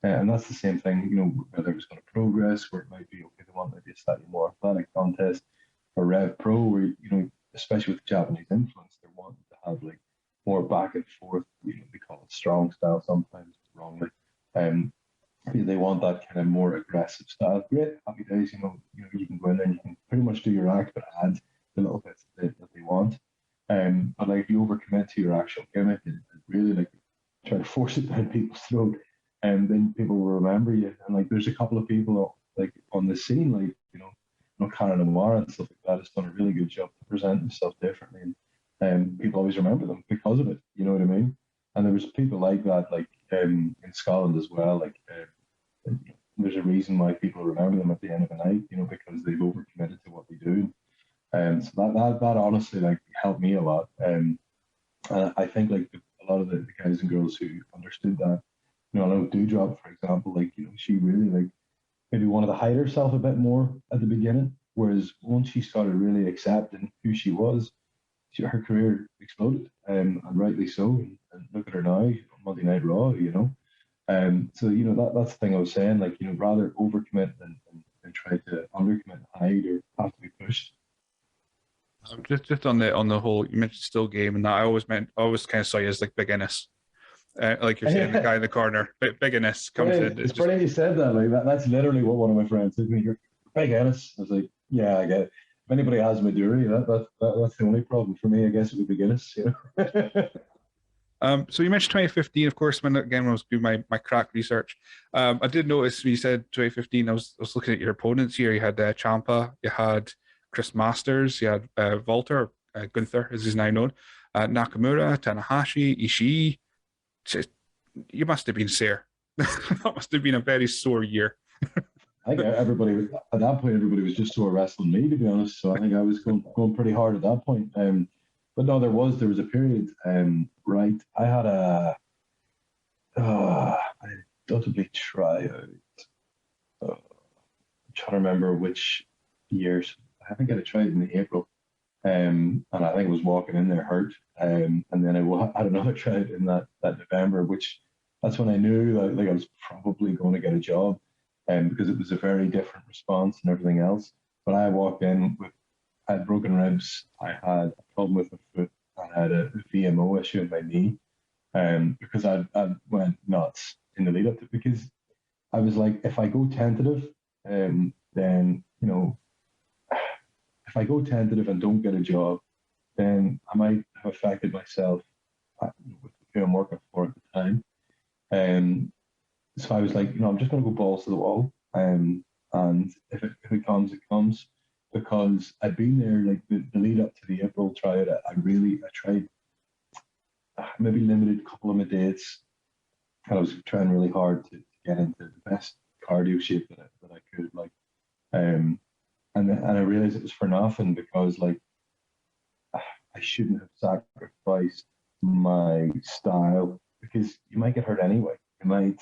And that's the same thing, whether it's going to progress, where it might be, okay, they want maybe a slightly more athletic contest, or Rev Pro, where, especially with Japanese influence, they're wanting to have like more back and forth, they call it strong style sometimes wrongly. They want that kind of more aggressive style. Great, happy days, you can go in there and you can pretty much do your act, but add the little bits that they want. But like if you overcommit to your actual gimmick and really like try to force it down people's throat, and then people will remember you. And like there's a couple of people like on the scene, like Karen Amara and stuff like that, has done a really good job to present themselves differently, and people always remember them because of it. You know what I mean? And there was people like that, like in Scotland as well. Like there's a reason why people remember them at the end of the night, because they've overcommitted to what they do. And so that honestly like helped me a lot. And I think like a lot of the guys and girls who understood that, I know Dewdrop, for example, like, she really like maybe wanted to hide herself a bit more at the beginning. Whereas once she started really accepting who she was, her career exploded, and rightly so. And look at her now on Monday Night Raw. So that's the thing I was saying. Like rather overcommit than try to undercommit and hide or have to be pushed. Just on the whole, you mentioned still game, and that I always kind of saw you as like Big Innes, like you're saying, the guy in the corner, Big Innes comes in. It's brilliant you said that. Like that's literally what one of my friends said to me. You're Big Innes. I was like, yeah, I get it. If anybody has Maduri, that's the only problem for me. I guess it would be Guinness. So you mentioned 2015, of course, when I was doing my crack research. I did notice when you said 2015, I was looking at your opponents here. You had Ciampa, you had Chris Masters, you had Walter, Gunther, as he's now known, Nakamura, Tanahashi, Ishii. You must have been sore. That must have been a very sore year. I think everybody at that point, everybody was just sore wrestling me, to be honest. So I think I was going pretty hard at that point. But no, there was a period. Right, I had I undoubtedly try out. I'm trying to remember which years. I think I had tried in April, and I think I was walking in there hurt, and then I had another try in that November, which that's when I knew that like I was probably going to get a job, because it was a very different response and everything else. But I walked in with I had broken ribs. I had a problem with my foot. I had a VMO issue in my knee. Because I went nuts in the lead up to it, because I was like, if I go tentative, then, you know, if I go tentative and don't get a job, then I might have affected myself with who I'm working for at the time. So I was like, you know, I'm just going to go balls to the wall. And if it comes, it comes. Because I'd been there, like the lead up to the April tryout, I tried, maybe limited a couple of my dates. And I was trying really hard to get into the best cardio shape that I could. Like, and I realized it was for nothing, because like I shouldn't have sacrificed my style, because you might get hurt anyway. You might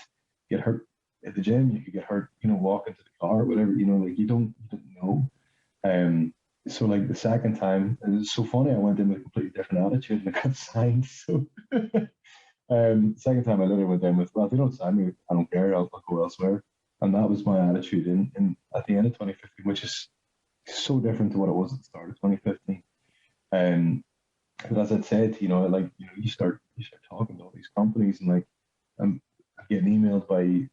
get hurt at the gym. You could get hurt, you know, walking to the car or whatever. You know, like you don't know. Um, so like the second time, and it's so funny. I went in with a completely different attitude and I got signed. So second time I literally went in with, well, if they don't sign me, I don't care. I'll go elsewhere. And that was my attitude in at the end of 2015, which is so different to what it was at the start of 2015. Um, but as I said, you know, like, you know, you start talking to all these companies, and like I'm getting emailed by, I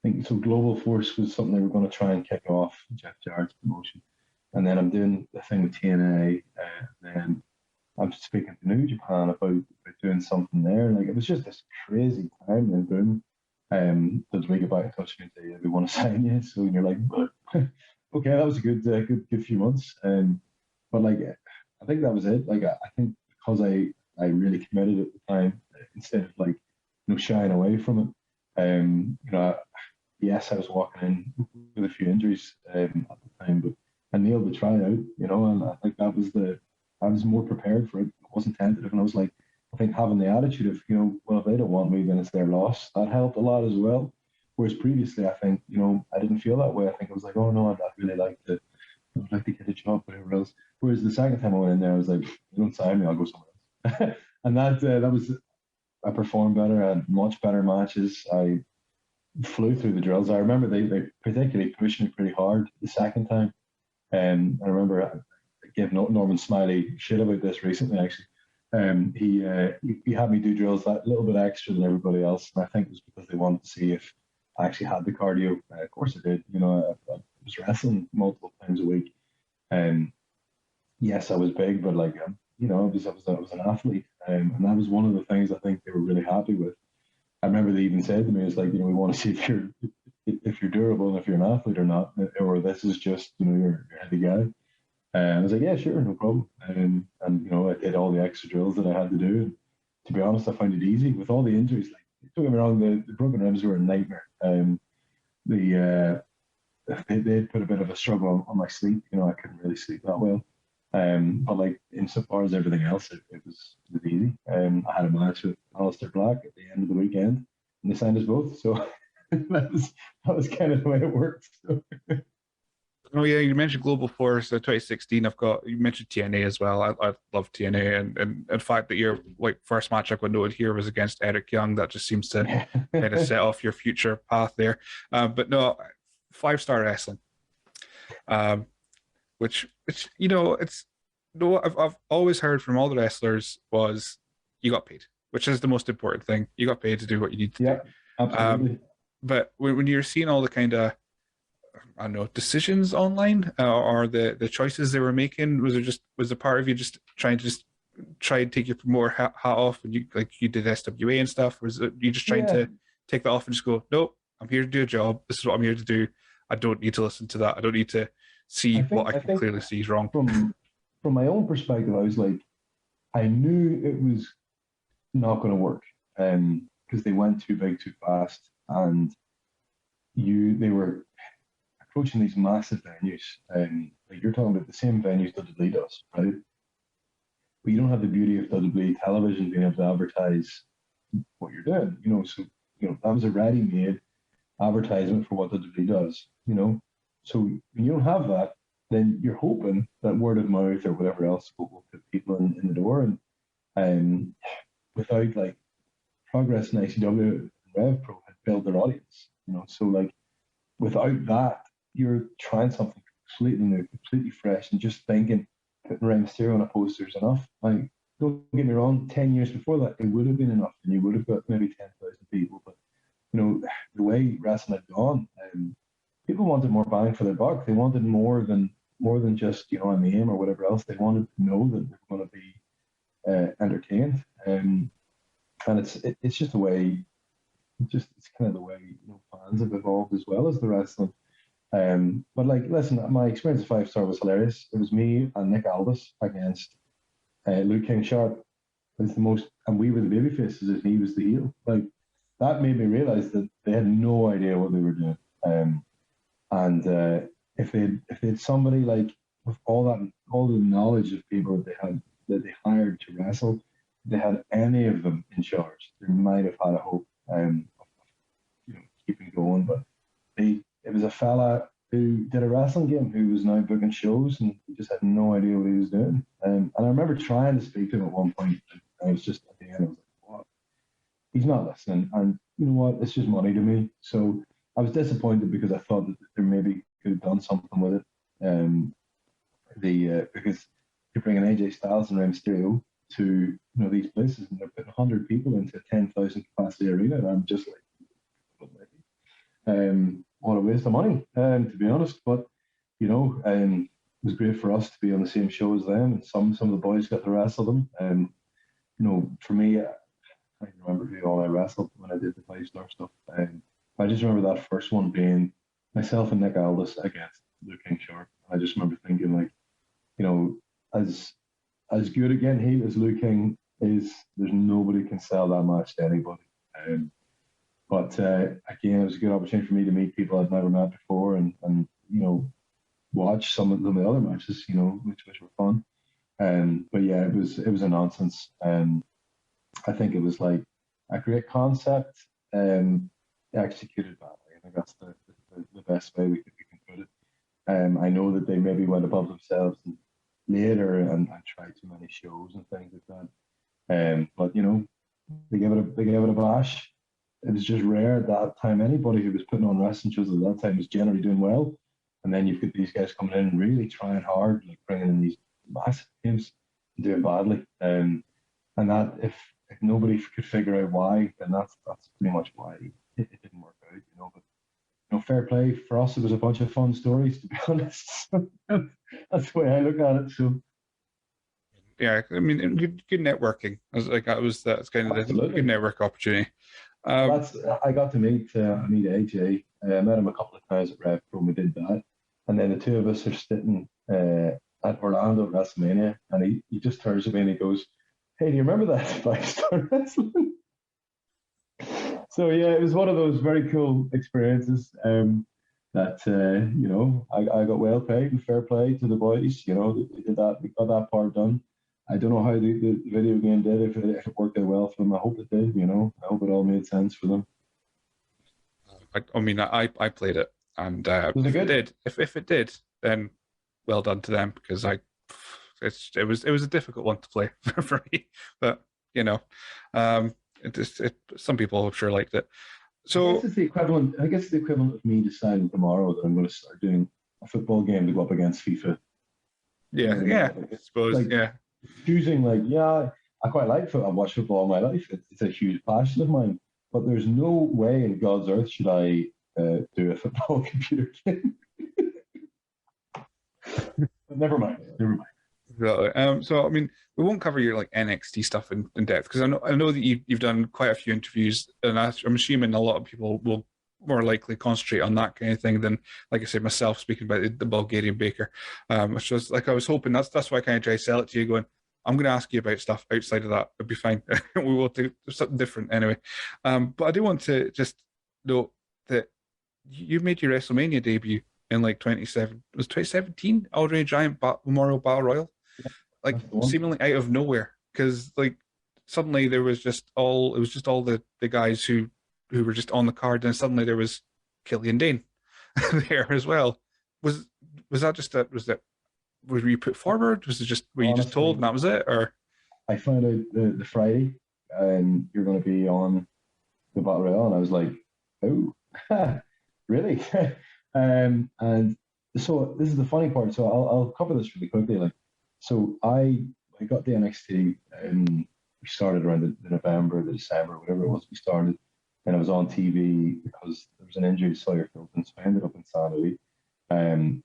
think so. Global Force was something they were going to try and kick off, Jeff Jarrett's promotion, and then I'm doing the thing with TNA, then I'm speaking to New Japan about doing something there. Like, it was just this crazy time, and boom, the get back in touch with me and say, we want to sign you. So you're like, okay, that was a good few months. But like, I think that was it. Like, I think because I really committed at the time, instead of like, you know, shying away from it. You know, yes, I was walking in with a few injuries at the time, but I nailed the tryout. You know, and I think I was more prepared for it. I wasn't tentative, and I was like, I think having the attitude of, you know, well, if they don't want me, then it's their loss. That helped a lot as well. Whereas previously, I think, you know, I didn't feel that way. I think I was like, oh no, I'd really like to, I would like to get a job, whatever else. Whereas the second time I went in there, I was like, you don't sign me, I'll go somewhere else. And that was, I performed better. I had much better matches. I flew through the drills. I remember they particularly pushed me pretty hard the second time. I remember I gave Norman Smiley shit about this recently, actually. He had me do drills that little bit extra than everybody else, and I think it was because they wanted to see if I actually had the cardio. Of course, I did. You know, I was wrestling multiple times a week, and yes, I was big, but like, you know, I was an athlete, and that was one of the things I think they were really happy with. I remember they even said to me, "It's like, you know, we want to see if you're durable and if you're an athlete or not, or this is just, you know, you're a heavy guy." And I was like, yeah, sure, no problem. And you know, I did all the extra drills that I had to do. And to be honest, I found it easy with all the injuries. Like, don't get me wrong, the broken ribs were a nightmare. The they put a bit of a struggle on my sleep. You know, I couldn't really sleep that well. But like, insofar as everything else, it was easy. I had a match with Alistair Black at the end of the weekend, and they signed us both. So that was kind of the way it worked. So. Oh yeah, you mentioned Global Force 2016. You mentioned TNA as well. I love TNA, and the fact that your like first match I got noted here was against Eric Young. That just seems to kind of set off your future path there. But no, 5-star wrestling, um, which you know, it's no, I've always heard from all the wrestlers was you got paid, which is the most important thing. You got paid to do what you need to do. Yeah, absolutely. But when you're seeing all the kind of, I don't know, decisions online, or the choices they were making, was a part of you just trying to just try and take your promoter hat off, and you did SWA and stuff? Was it you just trying Yeah, to take that off and just go, nope, I'm here to do a job. This is what I'm here to do. I don't need to listen to that. I don't need to see I what think I I can think clearly see is wrong. from my own perspective, I was like, I knew it was not going to work, because they went too big too fast, and they were approaching these massive venues, like you're talking about the same venues that WWE does, right? But you don't have the beauty of WWE television being able to advertise what you're doing, you know. So, you know, that was a ready-made advertisement for what WWE does, you know. So when you don't have that, then you're hoping that word of mouth or whatever else will put people in the door. And without like Progress and ICW and Rev Pro had built their audience, you know. So like, without that, you're trying something completely new, completely fresh, and just thinking putting Rey Mysterio on a poster is enough. Like, don't get me wrong, 10 years before that, it would have been enough, and you would have got maybe 10,000 people. But the way wrestling had gone, people wanted more bang for their buck. They wanted more than just a name or whatever else. They wanted to know that they were going to be entertained, and it's just the way. It's kind of the way fans have evolved as well as the wrestling. But like, listen, my experience at 5 Star was hilarious. It was me and Nick Aldis against Luke King Sharp. It was the most, and we were the baby faces and he was the heel. Like, that made me realize that they had no idea what they were doing. And if they had somebody like with all the knowledge of people that they hired to wrestle, if they had any of them in charge, they might have had a hope of keeping going. But it was a fella who did a wrestling game who was now booking shows, and he just had no idea what he was doing. And I remember trying to speak to him at one point, and I was just at the end, I was like, what? He's not listening. And you know what? It's just money to me. So I was disappointed because I thought that they maybe could have done something with it. Because you're bringing AJ Styles and Rey Mysterio to these places, and they're putting 100 people into a 10,000 capacity arena, and I'm just like, what a waste of money, to be honest. But it was great for us to be on the same show as them, and some of the boys got to wrestle them. For me, I can't remember who all I wrestled when I did the 5 Star stuff. I just remember that first one being myself and Nick Aldis against Luke King Sharp. I just remember thinking, like, as good again he as Luke King is, there's nobody can sell that match to anybody. But again, it was a good opportunity for me to meet people I'd never met before, and watch some of the other matches, which were fun. But yeah, it was a nonsense. I think it was like a great concept, executed badly. I think that's the best way we can put it. I know that they maybe went above themselves later and tried too many shows and things like that. But they gave it a bash. It was just rare at that time. Anybody who was putting on wrestling shows at that time was generally doing well. And then you've got these guys coming in and really trying hard, like bringing in these massive games and doing badly. And that, if nobody could figure out why, then that's pretty much why it didn't work out. But fair play for us. It was a bunch of fun stories, to be honest. That's the way I look at it. So Yeah, I mean, good networking. That's kind of the good network opportunity. I got to meet AJ. I met him a couple of times at Rev when we did that, and then the two of us are sitting at Orlando at WrestleMania, and he just turns to me and he goes, "Hey, do you remember that 5 Star wrestling?" So yeah, it was one of those very cool experiences. That I got well paid, and fair play to the boys. They did that. We got that part done. I don't know how the video game did, if it worked out well for them. I hope it did, I hope it all made sense for them. I mean, I played it, and if it did, then well done to them, because it was a difficult one to play for me, but some people sure liked it. So I guess it's the equivalent. Of me deciding tomorrow that I'm going to start doing a football game to go up against FIFA. Yeah, I suppose, yeah. Choosing, I quite like football. I've watched football all my life. It's a huge passion of mine. But there's no way in God's earth should I do a football computer game. But never mind. So I mean, we won't cover your NXT stuff in depth, because I know that you've done quite a few interviews, and I'm assuming a lot of people will more likely concentrate on that kind of thing than, like I said, myself speaking about the Bulgarian baker. Which was I was hoping that's why I kind of try to sell it to you, going, I'm going to ask you about stuff outside of that. It'll be fine. We will do something different anyway. But I do want to just note that you made your WrestleMania debut in 2017, Andre Giant Memorial Battle Royal, seemingly out of nowhere, because suddenly it was just all the guys who were just on the card, and suddenly there was Killian Dane there as well. Was that just were you put forward? Was it just, were you just told and that was it? Or I found out the Friday, and you're going to be on the Battle Royale, and I was like, oh, really? And so this is the funny part. So I'll cover this really quickly. Like, so I got the NXT, and we started around the November, the December, whatever it was. We started, and I was on TV because there was an injury to Sawyer Fulton, so I ended up in Sanity. Um,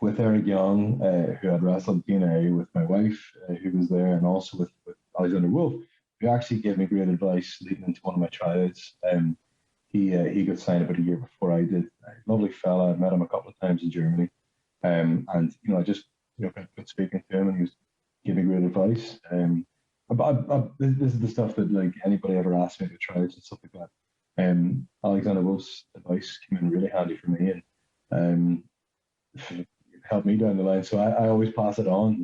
with Eric Young, who had wrestled DNA, with my wife, who was there, and also with Alexander Wolf, who actually gave me great advice leading into one of my tryouts. He got signed about a year before I did. Lovely fella. I met him a couple of times in Germany, and I just got speaking to him, and he was giving great advice. This is the stuff that like anybody ever asked me to try and stuff like that. Alexander Wolf's advice came in really handy for me, and helped me down the line. So I always pass it on,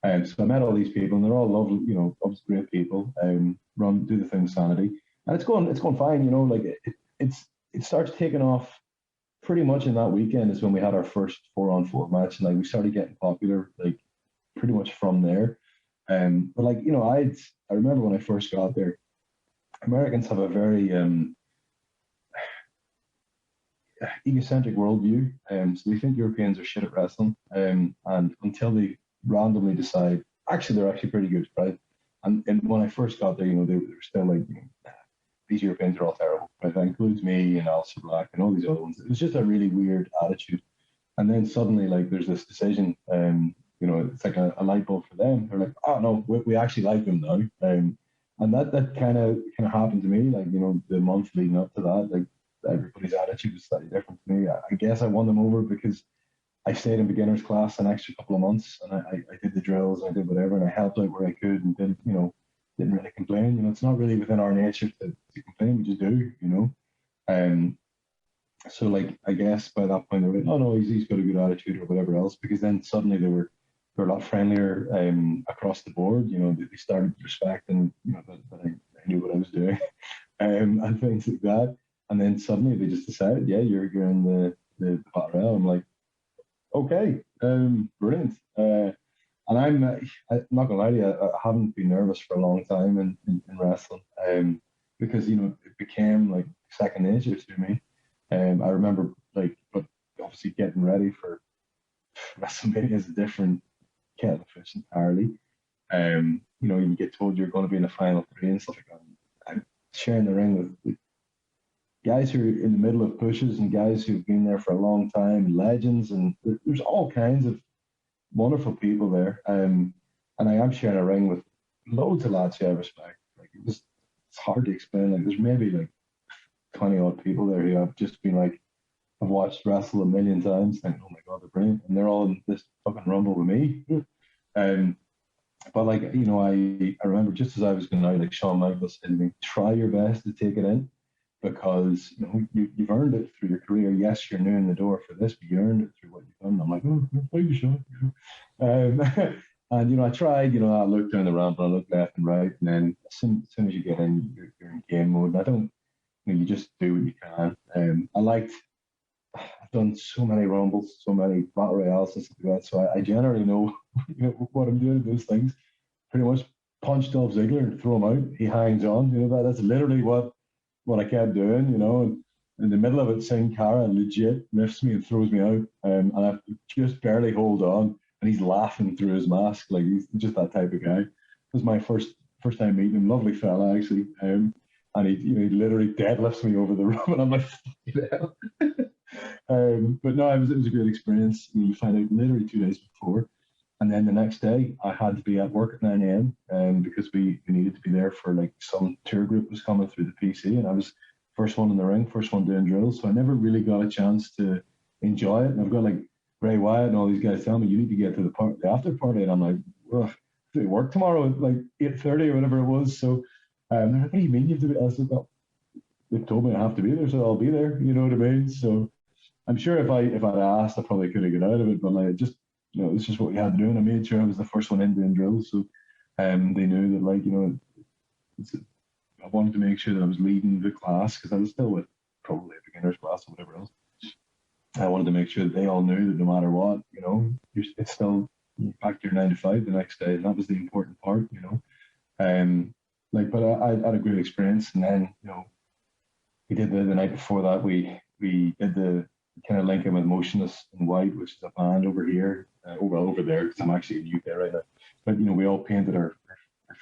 so I met all these people, and they're all lovely, obviously great people. Do the thing Sanity, and it's going fine. Like it starts taking off pretty much in that weekend is when we had our first 4-on-4 match, and like we started getting popular, like pretty much from there. But like I remember when I first got there, Americans have a very egocentric worldview. So they think Europeans are shit at wrestling. And until they randomly decide, actually, they're actually pretty good, right? And when I first got there, they were still like, these Europeans are all terrible. Right? That includes me and Alistair Black and all these other ones. It was just a really weird attitude. And then suddenly, like, there's this decision, it's like a light bulb for them. They're like, oh no, we actually like them now. And that kind of happened to me, like, the month leading up to that, like, everybody's attitude was slightly different to me. I guess I won them over because I stayed in beginners class an extra couple of months, and I did the drills, and I did whatever, and I helped out where I could, and didn't really complain. It's not really within our nature to complain. We just do. So like I guess by that point they were like, oh no, he's got a good attitude or whatever else, because then suddenly they were a lot friendlier across the board. They started respecting that I knew what I was doing, and things like that. And then suddenly they just decided, yeah, you're in the battle royale. I'm like, okay, brilliant. And I'm not gonna lie to you, I haven't been nervous for a long time in wrestling, because it became like second nature to me. I remember like, but obviously getting ready for WrestleMania is a different kettle of fish entirely. You get told you're going to be in the final three and stuff like that. I'm sharing the ring with guys who are in the middle of pushes and guys who've been there for a long time, legends, and there's all kinds of wonderful people there. And I am sharing a ring with loads of lads who I respect. Like it's hard to explain. Like there's maybe like 20 odd people there who I've just been like, I've watched wrestle a million times, thinking, oh my god, they're brilliant, and they're all in this fucking rumble with me. But like I remember just as I was going out, like Shawn Michaels said to me, try your best to take it in, because you've earned it through your career. Yes, you're new in the door for this, but you earned it through what you've done. I'm like, oh, thank you, Shawn. And I tried. I looked down the ramp and I looked left and right, and then as soon as you get in, you're in game mode. And I don't. You just do what you can. I've done so many rumbles, so many battle royales and stuff like that, so I generally know, what I'm doing at those things. Pretty much punch Dolph Ziggler and throw him out. He hangs on. That's literally what I kept doing. And in the middle of it, Sin Cara legit lifts me and throws me out, and I just barely hold on, and he's laughing through his mask. Like he's just that type of guy. It was my first time meeting him. Lovely fella actually. And he literally deadlifts me over the room, and I'm like, but no, it was a great experience. You find out literally 2 days before, and then the next day I had to be at work at 9 a.m. Because we needed to be there for like some tour group was coming through the PC, and I was first one in the ring, first one doing drills, so I never really got a chance to enjoy it. And I've got like Bray Wyatt and all these guys telling me you need to get to the after party, and I'm like, well, I work tomorrow at like 8:30 or whatever it was, so. They're like, what do you mean you have to be? I said, well, they've told me I have to be there, so I'll be there. You know what I mean? So I'm sure if I'd asked, I probably could have got out of it, but like just it's just what we had to do, and I made sure I was the first one in doing drills, so they knew that I wanted to make sure that I was leading the class because I was still with probably a beginner's class or whatever else. I wanted to make sure that they all knew that no matter what, it's still back to your 9 to 5 the next day, and that was the important part, but I had a great experience, and then we did the night before that we did the kind of link him with Motionless in White, which is a band over here, over there, because I'm actually in UK right now. But we all painted our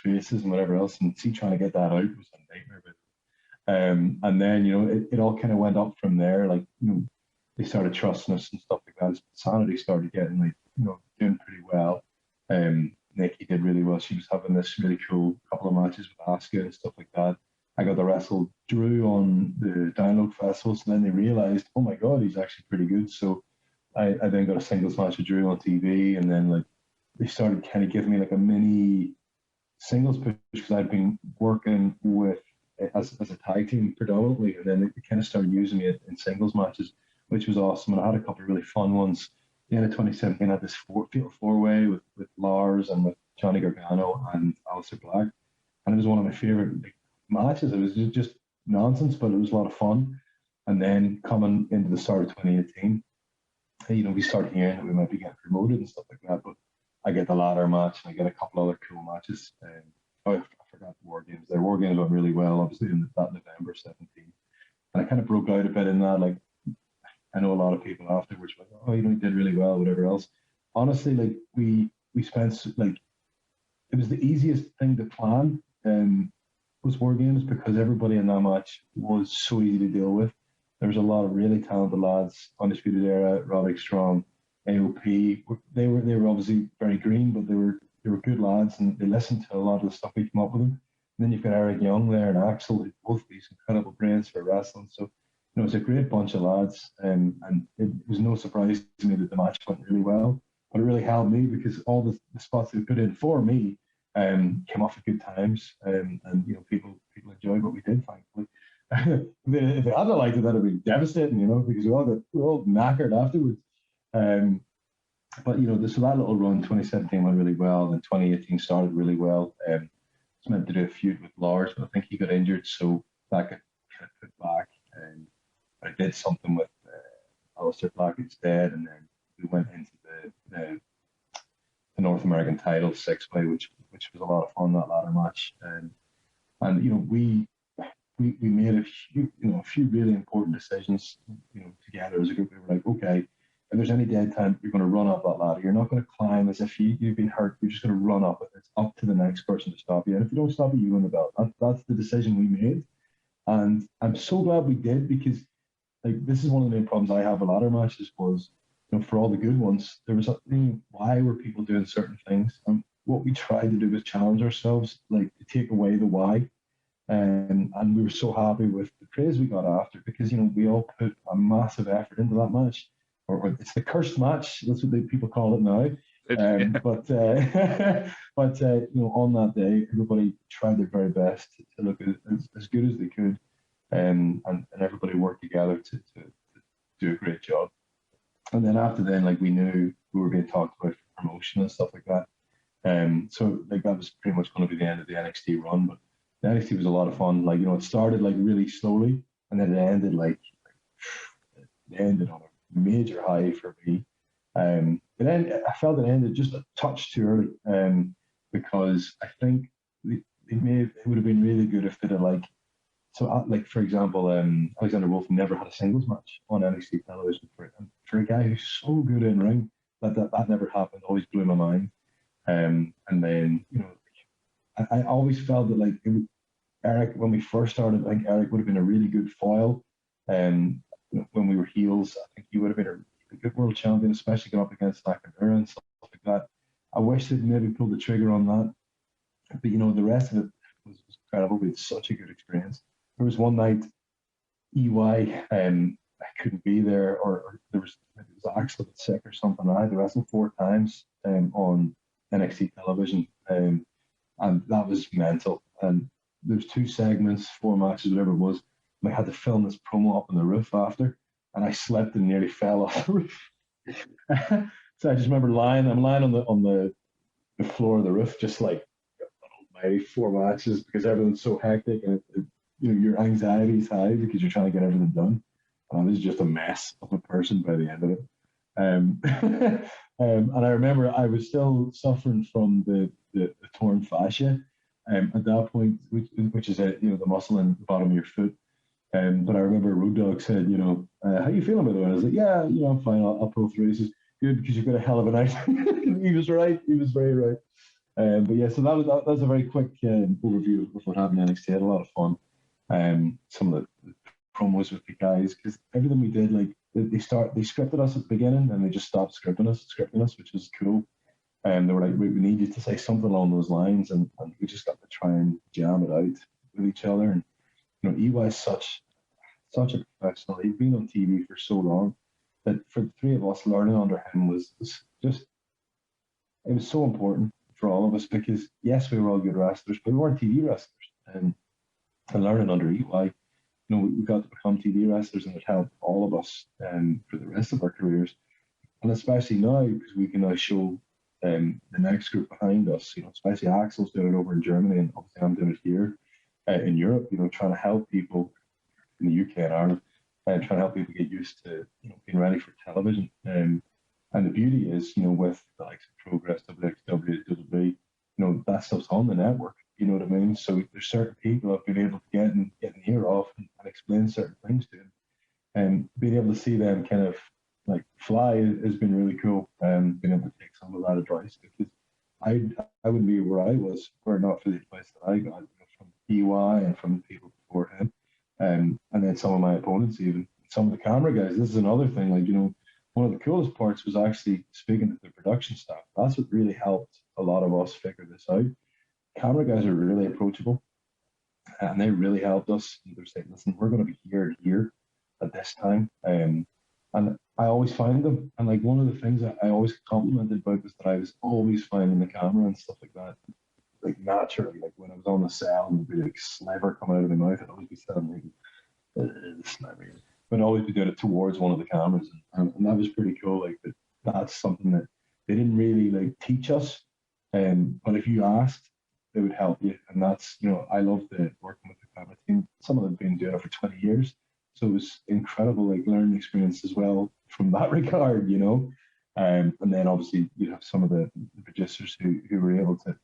faces and whatever else, and see trying to get that out was a nightmare. But and then it all kind of went up from there. Like they started trusting us and stuff like that. Sanity started getting doing pretty well. Nikki did really well. She was having this really cool couple of matches with Asuka and stuff like that. I got to wrestle Drew on the Download Festival, so then they realized, oh my God, he's actually pretty good. So I then got a singles match with Drew on TV, and then they started kind of giving me like a mini singles push because I'd been working with as a tag team predominantly, and then they kind of started using me in singles matches, which was awesome. And I had a couple of really fun ones. The end of 2017, I had this fatal four-way with Lars and with Johnny Gargano and Aleister Black, and it was one of my favorite matches. It was just nonsense, but it was a lot of fun. And then coming into the start of 2018, we started hearing that we might be getting promoted and stuff like that. But I get the ladder match, and I get a couple other cool matches. I forgot the War Games. Their War Games went really well, obviously, in that November 17. And I kind of broke out a bit in that. Like, I know a lot of people afterwards were like, oh, you did really well, whatever else. Honestly, like we spent it was the easiest thing to plan. Was War Games, because everybody in that match was so easy to deal with. There was a lot of really talented lads, Undisputed Era, Roderick Strong, AOP. They were obviously very green, but they were good lads, and they listened to a lot of the stuff we came up with them. And then you've got Eric Young there and Axel, who both these incredible brains for wrestling. So it was a great bunch of lads, and it was no surprise to me that the match went really well. But it really helped me because all the spots they put in for me came off at good times, and people enjoyed what we did, thankfully. If they hadn't liked it, that would be devastating, because we were all knackered afterwards. But so that little run, 2017 went really well, and 2018 started really well. It's meant to do a feud with Lars, but I think he got injured, so that got kind of put back. I did something with Aleister Black instead, and then we went into the North American title six-way, which was a lot of fun, that ladder match. And we made a few really important decisions, together as a group. We were like, okay, if there's any dead time, you're going to run up that ladder. You're not going to climb as if you've been hurt. You're just going to run up it. It's up to the next person to stop you. And if you don't stop it, you win the belt. That's the decision we made. And I'm so glad we did, because this is one of the main problems I have with ladder matches was, for all the good ones, there was why were people doing certain things? And what we tried to do was challenge ourselves, to take away the why. And we were so happy with the praise we got after, because we all put a massive effort into that match, or it's the cursed match. That's what people call it now. But on that day, everybody tried their very best to look as good as they could, and everybody worked together to do a great job. And then after then, we knew we were being talked about for promotion and stuff like that. So that was pretty much going to be the end of the NXT run. But the NXT was a lot of fun. It started really slowly, and then it ended on a major high for me. I felt it ended just a touch too early, because I think it would have been really good if it had for example, Alexander Wolf never had a singles match on NXT television for a guy who's so good in ring. That never happened. Always blew my mind. And then I always felt that Eric, when we first started, I think Eric would have been a really good foil. When we were heels, I think he would have been a good world champion, especially going up against Nakamura and stuff like that. I wish they'd maybe pulled the trigger on that. But the rest of it was incredible. We had such a good experience. There was one night, EY, I couldn't be there, or there was Axel that was sick or something. I had to wrestle 4 times on NXT television, and that was mental. And there's 2 segments, 4 matches, whatever it was. And I had to film this promo up on the roof after, and I slept and nearly fell off the roof. So I just remember I'm lying on the floor of the roof, just my 4 matches, because everything's so hectic, and your anxiety is high because you're trying to get everything done. I was just a mess of a person by the end of it. And I remember I was still suffering from the torn fascia at that point, which is the muscle in the bottom of your foot. But I remember Road Dogg said, how you feeling by the way? I was like, yeah, I'm fine. I'll pull through. He says, good, because you've got a hell of a night. He was right. He was very right. But yeah, so that was a very quick overview of what happened in NXT. I had a lot of fun. Some of the promos with the guys, because everything we did, like they scripted us at the beginning and they just stopped scripting us, which was cool. And they were like, we need you to say something along those lines, and we just got to try and jam it out with each other. And EY is such a professional. He's been on TV for so long that for the three of us, learning under him was just, it was so important for all of us, because yes, we were all good wrestlers, but we weren't TV wrestlers. And learning under EY, we got to become TV wrestlers, and it helped all of us for the rest of our careers. And especially now, because we can now show the next group behind us, especially Axel's doing it over in Germany, and obviously I'm doing it here in Europe, trying to help people in the UK and Ireland, and trying to help people get used to being ready for television. And the beauty is, with the likes of Progress, WXW, WWE, that stuff's on the network. You know what I mean? So there's certain people I've been able to get an ear off and explain certain things to them. And being able to see them kind of like fly has been really cool. Being able to take some of that advice, because I wouldn't be where I was were it not for the advice that I got from EY and from the people before him. And then some of my opponents, even some of the camera guys. This is another thing. Like, one of the coolest parts was actually speaking to the production staff. That's what really helped a lot of us figure this out. Camera guys are really approachable, and they really helped us. They're saying, listen, we're going to be here at this time. And I always find them. And like, one of the things that I always complimented about was that I was always finding the camera and stuff like that, like naturally. Like when I was on the cell and there'd be like sliver coming out of my mouth, I'd always be saying, sliver. But I'd always be doing it towards one of the cameras. And that was pretty cool. Like that's something that they didn't really like teach us. But if you asked, they would help you. And that's, I love the working with the camera team. Some of them have been doing it for 20 years. So it was incredible, like learning experience as well from that regard, And then obviously you have some of the producers who were able to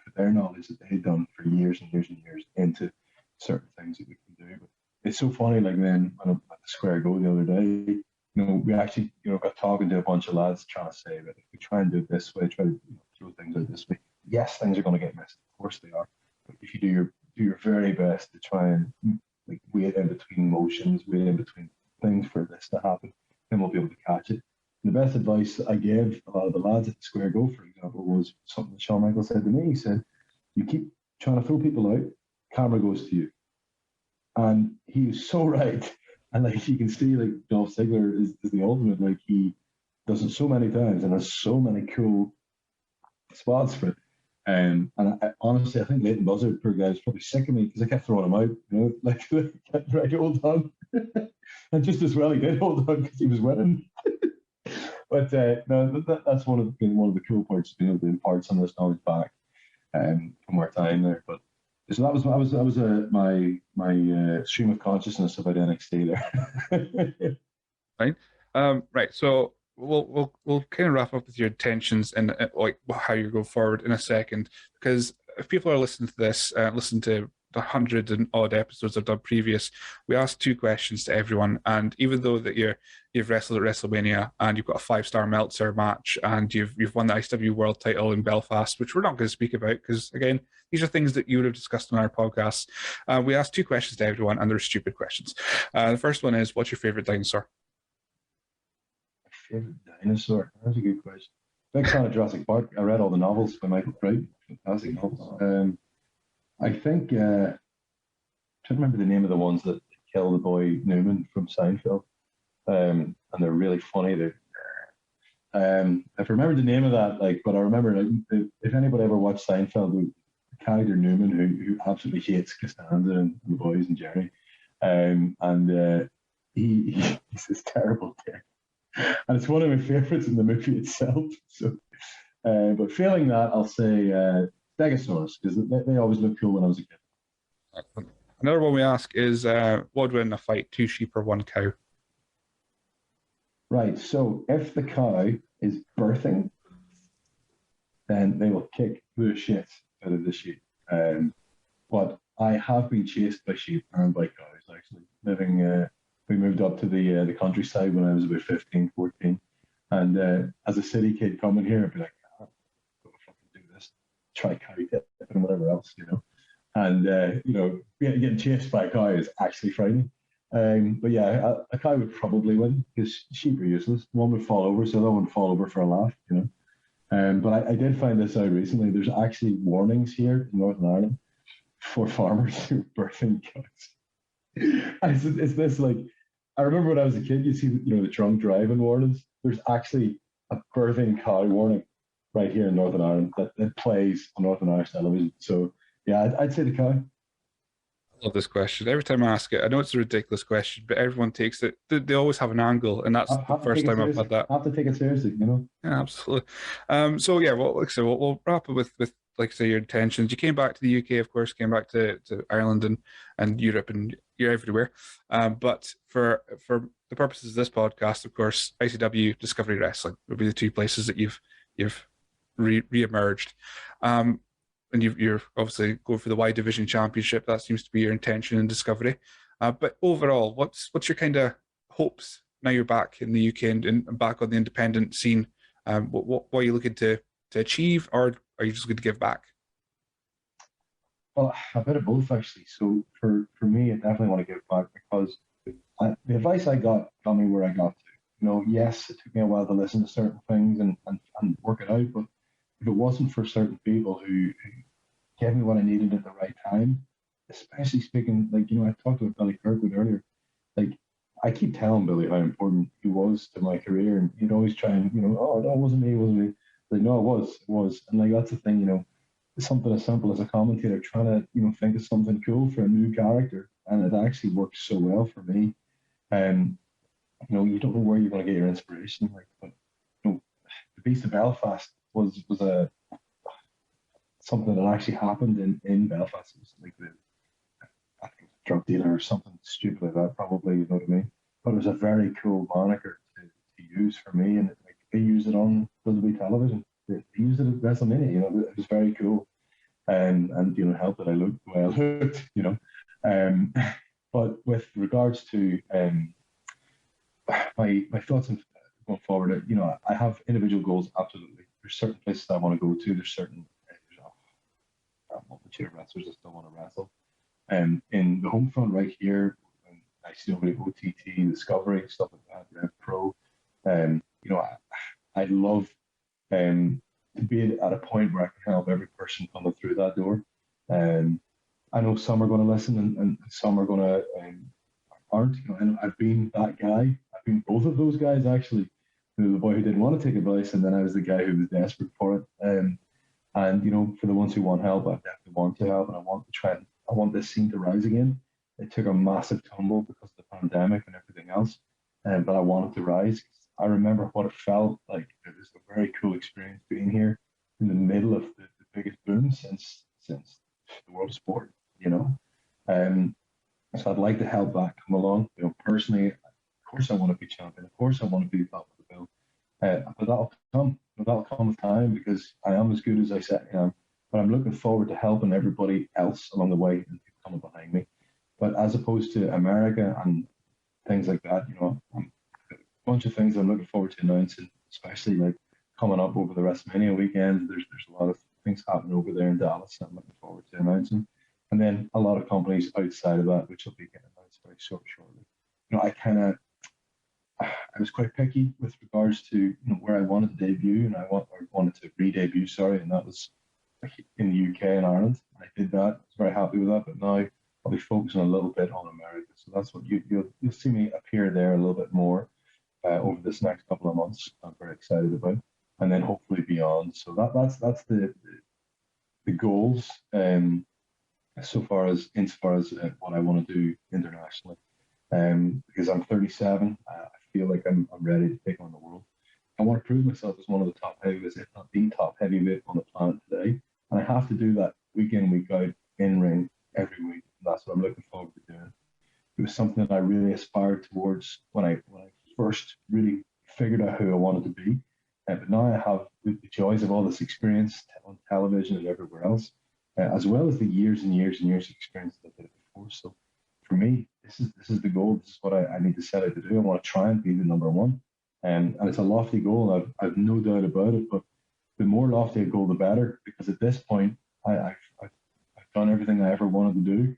put their knowledge that they'd done for years and years and years into certain things that we can do. But it's so funny, like then when I'm at the Square Go the other day, we actually, got talking to a bunch of lads trying to say that if we try and do it this way, try to throw things out this way, yes, things are going to get missed. Of course they are. But if you do your very best to try and like wait in between motions, wait in between things for this to happen, then we'll be able to catch it. And the best advice I gave the lads at the Square Go, for example, was something that Shawn Michaels said to me. He said, you keep trying to throw people out, camera goes to you. And he was so right. And like you can see, like Dolph Ziggler is the ultimate. Like he does it so many times and has so many cool spots for it. And honestly, I think Leighton Buzzard, poor guy, was probably sick of me because I kept throwing him out. Like right, hold on. And just as well he did hold on because he was winning. But no, that's one of the cool parts, being able to impart some of this knowledge back from our time there. But so that was my stream of consciousness about NXT there. Right. Right. So we'll kind of wrap up with your intentions and like how you go forward in a second, because if people are listening to this, listen to the 100 and odd episodes I've done previous, we asked two questions to everyone, and even though that you've wrestled at WrestleMania and you've got a 5-star Meltzer match and you've won the ICW World Title in Belfast, which we're not going to speak about because again these are things that you would have discussed on our podcast. We asked two questions to everyone, and they're stupid questions. The first one is, what's your favorite dinosaur? Favorite dinosaur? That's a good question. Big fan of Jurassic Park. I read all the novels by Michael Crichton. Fantastic novels. I think I can't remember the name of the ones that kill the boy Newman from Seinfeld, and they're really funny. I remember the name of that, but I remember if anybody ever watched Seinfeld, the character Newman who absolutely hates Costanza and the boys and Jerry, and he's this terrible dick. And it's one of my favorites in the movie itself. So, but failing that, I'll say Stegosaurus, because they always look cool when I was a kid. Another one we ask is, what would win in a fight, 2 sheep or 1 cow? Right. So if the cow is birthing, then they will kick the shit out of the sheep. But I have been chased by sheep and by cows, actually. living. We moved up to the countryside when I was about 15, 14. And as a city kid coming here, I'd be like, oh, I'm going to fucking do this, try carry tip and whatever else, you know. And, getting chased by a cow is actually frightening. But yeah, a cow would probably win because sheep are useless. One would fall over, so the other one would fall over for a laugh, you know. But I did find this out recently. There's actually warnings here in Northern Ireland for farmers who are birthing cows. It's this like, I remember when I was a kid, you see, the drunk driving warnings. There's actually a birthing cow warning right here in Northern Ireland that plays on Northern Irish television. So yeah, I'd say the cow. I love this question. Every time I ask it, I know it's a ridiculous question, but everyone takes it. They always have an angle, and that's I the have to first take it time I've seriously. had that. I have to take it seriously, you know. Yeah, absolutely. So yeah, well, like I said, we'll wrap up with like I say your intentions. You came back to the UK, of course, came back to Ireland and Europe, and you're everywhere. But for the purposes of this podcast, of course, ICW Discovery Wrestling would be the two places that you've re-emerged. And you're obviously going for the Y Division Championship. That seems to be your intention in Discovery. But overall, what's your kind of hopes now you're back in the UK and back on the independent scene? What are you looking to achieve, or are you just going to give back? Well, a bit of both actually. So for me, I definitely want to give back because the advice I got me where I got to. Yes, it took me a while to listen to certain things and work it out, but if it wasn't for certain people who gave me what I needed at the right time, especially speaking, like, I talked about Billy Kirkwood earlier. Like, I keep telling Billy how important he was to my career, and he'd always try and, oh, no, it wasn't me, it wasn't me. Like, no, it was. And like, that's the thing, something as simple as a commentator trying to, think of something cool for a new character. And it actually works so well for me. And, you don't know where you're going to get your inspiration. Like, but, the Beast of Belfast was a something that actually happened in Belfast. It was like I think a drug dealer or something stupid like that, probably, you know what I mean? But it was a very cool moniker to use for me, and like they used it on WWE television. They used it at WrestleMania. It was very cool, and helped that I looked the way I looked. But with regards to my thoughts on going forward, I have individual goals. Absolutely, there's certain places I want to go to. There's certain a multitude of wrestlers that still want to wrestle. In the home front right here, I see over OTT, Discovery, stuff like that, Rev Pro. I'd love to be at a point where I can help every person coming through that door. I know some are going to listen and some are going to aren't. And I've been that guy. I've been both of those guys actually. The boy who didn't want to take advice, and then I was the guy who was desperate for it. And for the ones who want help, I definitely want to help, and I want to try. I want this scene to rise again. It took a massive tumble because of the pandemic and everything else, but I want it to rise. I remember what it felt like. It was a very cool experience being here in the middle of the biggest boom since the world of sport. So I'd like to help that come along. Personally, of course I want to be champion. Of course I want to be top of the bill. But that'll come. That'll come with time because I am as good as I said I am. But I'm looking forward to helping everybody else along the way and people coming behind me. But as opposed to America and things like that, a bunch of things I'm looking forward to announcing, especially like coming up over the WrestleMania weekend. There's a lot of things happening over there in Dallas that I'm looking forward to announcing. And then a lot of companies outside of that, which will be getting announced very shortly. I was quite picky with regards to where I wanted to debut, and I wanted to re-debut, and that was in the UK and Ireland. I did that. I was very happy with that, but now I'll be focusing a little bit on America. So that's what you'll see me appear there a little bit more over this next couple of months. I'm very excited about, and then hopefully beyond. So that's the goals. Insofar as what I want to do internationally. Because I'm 37, I feel like I'm ready to take on the world. I want to prove myself as one of the top heavyweights, if not the top heavyweight on the planet today. And I have to do that week in, week out, in ring, every week. And that's what I'm looking forward to doing. It was something that I really aspired towards when I first really figured out who I wanted to be. But now I have the joys of all this experience on television and everywhere else, as well as the years and years and years of experience that I did before. So for me, this is is the goal. This is what I need to set out to do. I want to try and be the number one. And it's a lofty goal. I've no doubt about it. But the more lofty a goal, the better. Because at this point, I've done everything I ever wanted to do.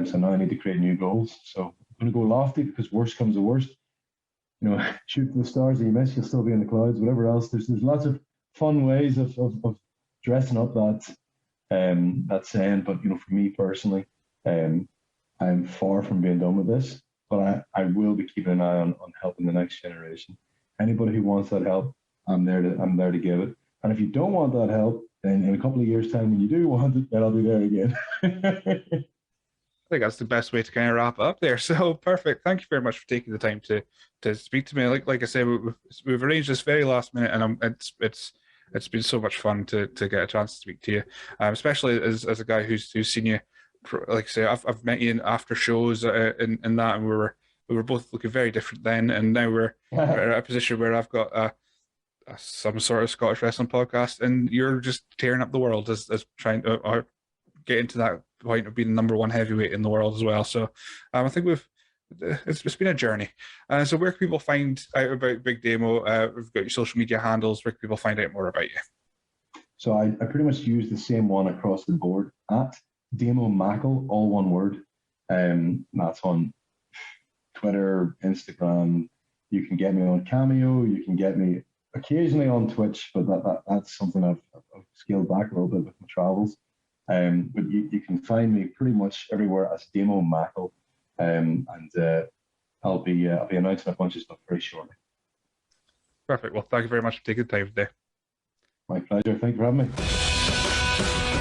So now I need to create new goals. So I'm going to go lofty because worst comes to worst. You know, shoot for the stars and you miss, you'll still be in the clouds. Whatever else, there's lots of fun ways of dressing up that saying. But you know, for me personally, I'm far from being done with this. But I will be keeping an eye on helping the next generation. Anybody who wants that help, I'm there to give it. And if you don't want that help, then in a couple of years' time, when you do want it, then I'll be there again. I think that's the best way to kind of wrap it up there. So perfect. Thank you very much for taking the time to speak to me. Like I said, we've arranged this very last minute, and it's been so much fun to get a chance to speak to you, especially as a guy who's seen you. Like I say, I've met you in after shows in that, and we were both looking very different then, and now we're at a position where I've got some sort of Scottish wrestling podcast, and you're just tearing up the world as trying to get into that point of being the number one heavyweight in the world as well. So I think it's been a journey. So where can people find out about Big Damo? We've got your social media handles. Where can people find out more about you? So I pretty much use the same one across the board, at Damo Mackle, all one word. That's on Twitter, Instagram. You can get me on Cameo. You can get me occasionally on Twitch, but that's something I've scaled back a little bit with my travels. But you can find me pretty much everywhere as Damo Mackle, and I'll be announcing a bunch of stuff very shortly. Perfect. Well, thank you very much for taking the time today. My pleasure. Thank you for having me.